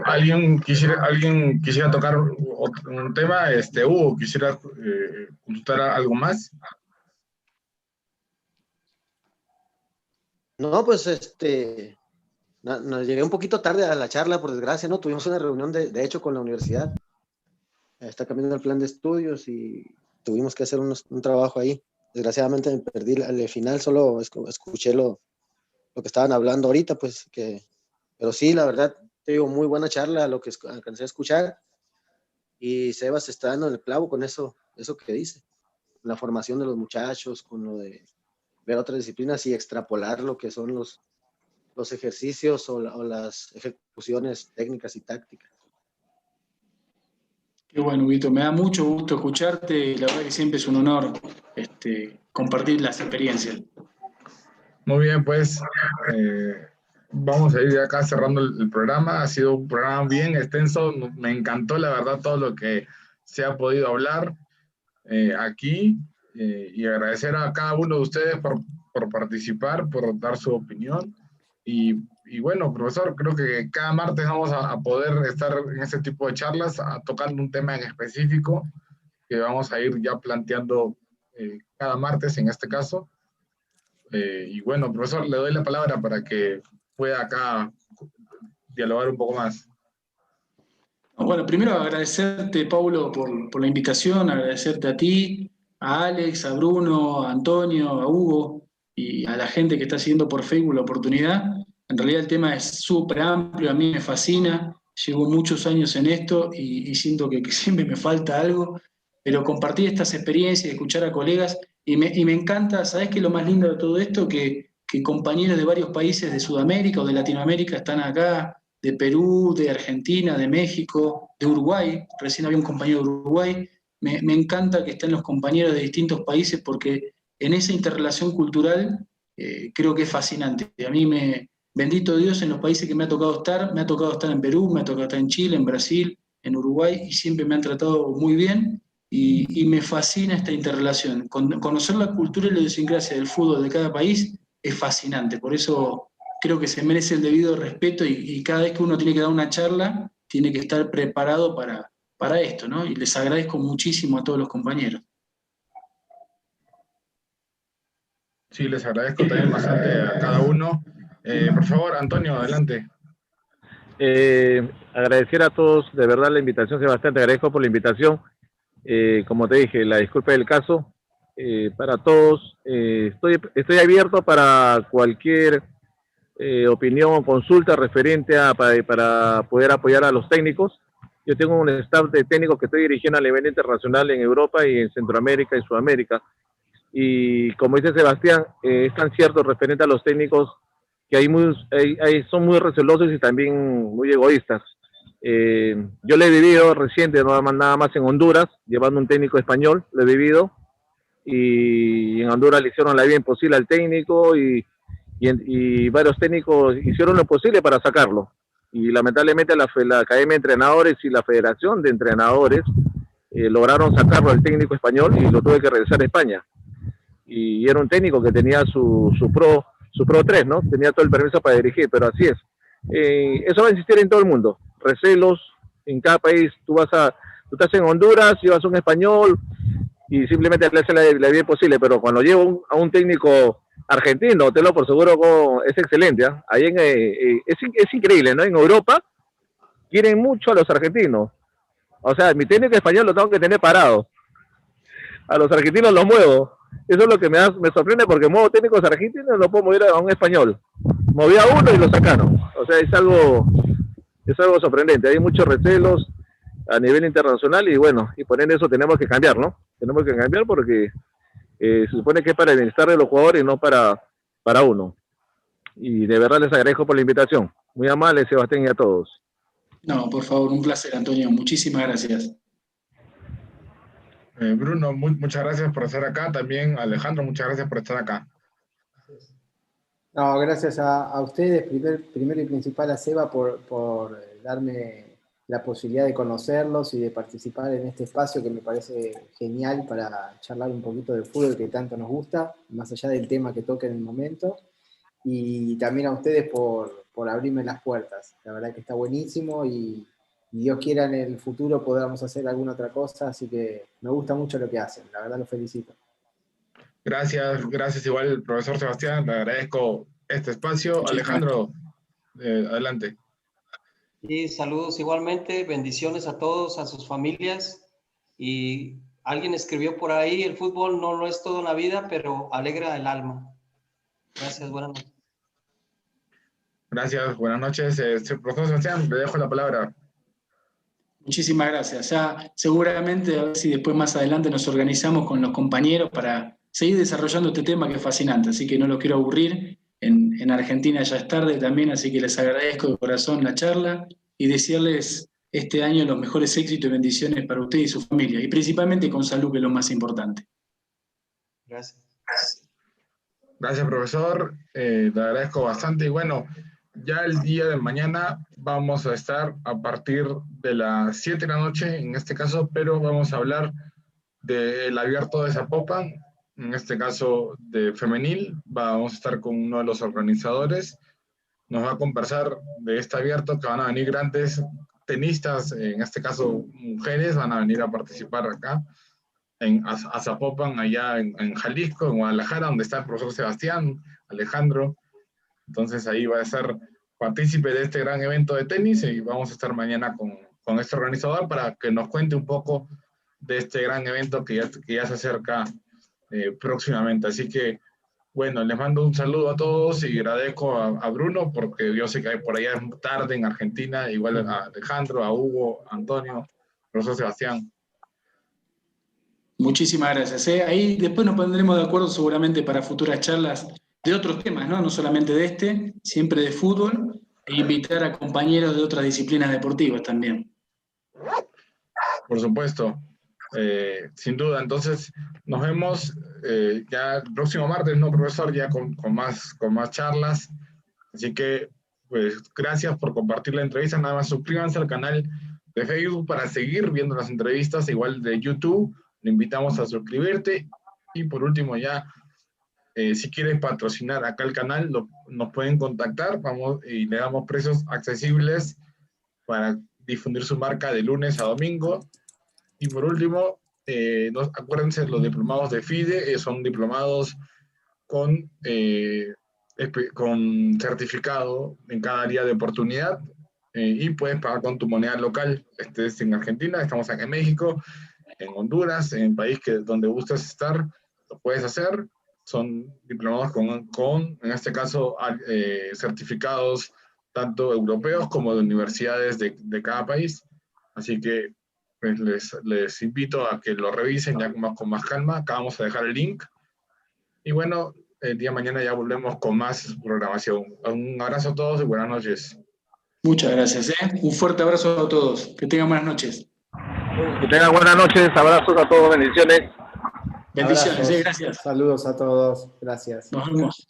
¿Alguien quisiera tocar un tema? Hugo, ¿quisiera consultar algo más? No, pues nos llegué un poquito tarde a la charla, por desgracia, ¿no? Tuvimos una reunión de hecho con la universidad. Está cambiando el plan de estudios y tuvimos que hacer un trabajo ahí. Desgraciadamente me perdí al final, solo escuché lo que estaban hablando ahorita, pues pero sí, la verdad, te digo, muy buena charla, lo que alcancé a escuchar, y Sebas está dando el clavo con eso que dice. la formación de los muchachos, con lo de ver otras disciplinas y extrapolar lo que son los ejercicios o las ejecuciones técnicas y tácticas. Qué bueno, Vito, me da mucho gusto escucharte y la verdad que siempre es un honor compartir las experiencias. Muy bien, pues vamos a ir acá cerrando el programa. Ha sido un programa bien extenso. Me encantó, la verdad, todo lo que se ha podido hablar aquí y agradecer a cada uno de ustedes por participar, por dar su opinión. Y bueno, profesor, creo que cada martes vamos a poder estar en este tipo de charlas, tocando un tema en específico que vamos a ir ya planteando cada martes en este caso. Y bueno, profesor, le doy la palabra para que pueda acá dialogar un poco más. Bueno, primero agradecerte, Paulo, por la invitación, agradecerte a ti, a Alex, a Bruno, a Antonio, a Hugo y a la gente que está siguiendo por Facebook la oportunidad. En realidad el tema es súper amplio, a mí me fascina, llevo muchos años en esto y siento que siempre me falta algo, pero compartir estas experiencias, escuchar a colegas y me encanta, ¿sabes qué es lo más lindo de todo esto? Que compañeros de varios países de Sudamérica o de Latinoamérica están acá, de Perú, de Argentina, de México, de Uruguay. Recién había un compañero de Uruguay. Me encanta que estén los compañeros de distintos países porque en esa interrelación cultural creo que es fascinante. A mí bendito Dios, en los países que me ha tocado estar en Perú, me ha tocado estar en Chile, en Brasil, en Uruguay, y siempre me han tratado muy bien. Y me fascina esta interrelación. Conocer la cultura y la idiosincrasia del fútbol de cada país es fascinante. Por eso creo que se merece el debido respeto y cada vez que uno tiene que dar una charla, tiene que estar preparado para esto, ¿no? Y les agradezco muchísimo a todos los compañeros. Sí, les agradezco también bastante a cada uno. Por favor, Antonio, adelante. Agradecer a todos, de verdad, la invitación, Sebastián, te agradezco por la invitación. Como te dije, la disculpa del caso para todos. Estoy abierto para cualquier opinión o consulta referente para poder apoyar a los técnicos. Yo tengo un staff de técnicos que estoy dirigiendo a nivel internacional en Europa y en Centroamérica y Sudamérica. Y como dice Sebastián, es tan cierto referente a los técnicos que son muy recelosos y también muy egoístas. Yo lo he vivido reciente, nada más en Honduras, llevando un técnico español, lo he vivido, y en Honduras le hicieron la vida imposible al técnico y varios técnicos hicieron lo posible para sacarlo. Y lamentablemente la Academia de Entrenadores y la Federación de Entrenadores lograron sacarlo al técnico español y lo tuve que regresar a España. Y era un técnico que tenía su Pro 3, ¿no? Tenía todo el permiso para dirigir, pero así es. Eso va a existir en todo el mundo. Recelos en cada país. Tú estás en Honduras, llevas un español y simplemente le hace la vida imposible, pero cuando llevo a un técnico argentino, te lo por seguro, es excelente. ¿Eh? Ahí es increíble, ¿no? En Europa quieren mucho a los argentinos. O sea, mi técnico español lo tengo que tener parado. A los argentinos los muevo. Eso es lo que me sorprende porque muevo técnicos argentinos y no puedo mover a un español. Moví a uno y lo sacaron. O sea, es algo sorprendente. Hay muchos recelos a nivel internacional y bueno, y por eso tenemos que cambiar, ¿no? Tenemos que cambiar porque se supone que es para el bienestar de los jugadores y no para uno. Y de verdad les agradezco por la invitación. Muy amable, Sebastián, y a todos. No, por favor, un placer, Antonio. Muchísimas gracias. Bruno, muchas gracias por estar acá. También Alejandro, muchas gracias por estar acá. No, gracias a ustedes, primero y principal a Seba por darme la posibilidad de conocerlos y de participar en este espacio que me parece genial para charlar un poquito del fútbol que tanto nos gusta, más allá del tema que toque en el momento. Y también a ustedes por abrirme las puertas. La verdad que está buenísimo y Dios quiera en el futuro podamos hacer alguna otra cosa, así que me gusta mucho lo que hacen, la verdad los felicito. Gracias igual, profesor Sebastián, le agradezco este espacio. Alejandro, adelante. Y saludos igualmente, bendiciones a todos, a sus familias. Y alguien escribió por ahí, el fútbol no lo es todo en la vida, pero alegra el alma. Gracias, buenas noches. Gracias, buenas noches. Profesor Sebastián, le dejo la palabra. Muchísimas gracias. Ya seguramente a ver si después más adelante nos organizamos con los compañeros para seguir desarrollando este tema que es fascinante, así que no los quiero aburrir. En Argentina ya es tarde también, así que les agradezco de corazón la charla y desearles este año los mejores éxitos y bendiciones para usted y su familia, y principalmente con salud, que es lo más importante. Gracias. Gracias, profesor. Te agradezco bastante. Y bueno, ya el día de mañana vamos a estar a partir de las 7 de la noche, en este caso, pero vamos a hablar del abierto de Zapopan, en este caso de femenil. Vamos a estar con uno de los organizadores. Nos va a conversar de este abierto, que van a venir grandes tenistas, en este caso mujeres, van a venir a participar acá a Zapopan, allá en Jalisco, en Guadalajara, donde está el profesor Sebastián, Alejandro. Entonces ahí va a ser partícipe de este gran evento de tenis y vamos a estar mañana con este organizador para que nos cuente un poco de este gran evento que ya se acerca próximamente. Así que, bueno, les mando un saludo a todos y agradezco a Bruno, porque yo sé que por allá es tarde en Argentina, igual a Alejandro, a Hugo, a Antonio, profesor Sebastián. Muchísimas gracias. Ahí después nos pondremos de acuerdo seguramente para futuras charlas de otros temas, ¿no? No solamente de este, siempre de fútbol, e invitar a compañeros de otras disciplinas deportivas también. Por supuesto, sin duda. Entonces, nos vemos ya el próximo martes, ¿no, profesor? Ya con más charlas. Así que, pues, gracias por compartir la entrevista. Nada más suscríbanse al canal de Facebook para seguir viendo las entrevistas, igual de YouTube. Le invitamos a suscribirte. Y por último, ya, si quieres patrocinar acá el canal, nos pueden contactar, y le damos precios accesibles para difundir su marca de lunes a domingo. Y por último, acuérdense, los diplomados de FIDE son diplomados con certificado en cada área de oportunidad, y puedes pagar con tu moneda local. Estés en Argentina, estamos acá en México, en Honduras, en el país donde gustes estar, lo puedes hacer. Son diplomados con en este caso, certificados tanto europeos como de universidades de cada país. Así que pues les invito a que lo revisen ya con más calma. Acá vamos a dejar el link. Y bueno, el día de mañana ya volvemos con más programación. Un abrazo a todos y buenas noches. Muchas gracias. Un fuerte abrazo a todos. Que tengan buenas noches. Que tengan buenas noches. Abrazos a todos. Bendiciones. Bendiciones. Abrazos. Gracias. Saludos a todos. Gracias. Nos vemos.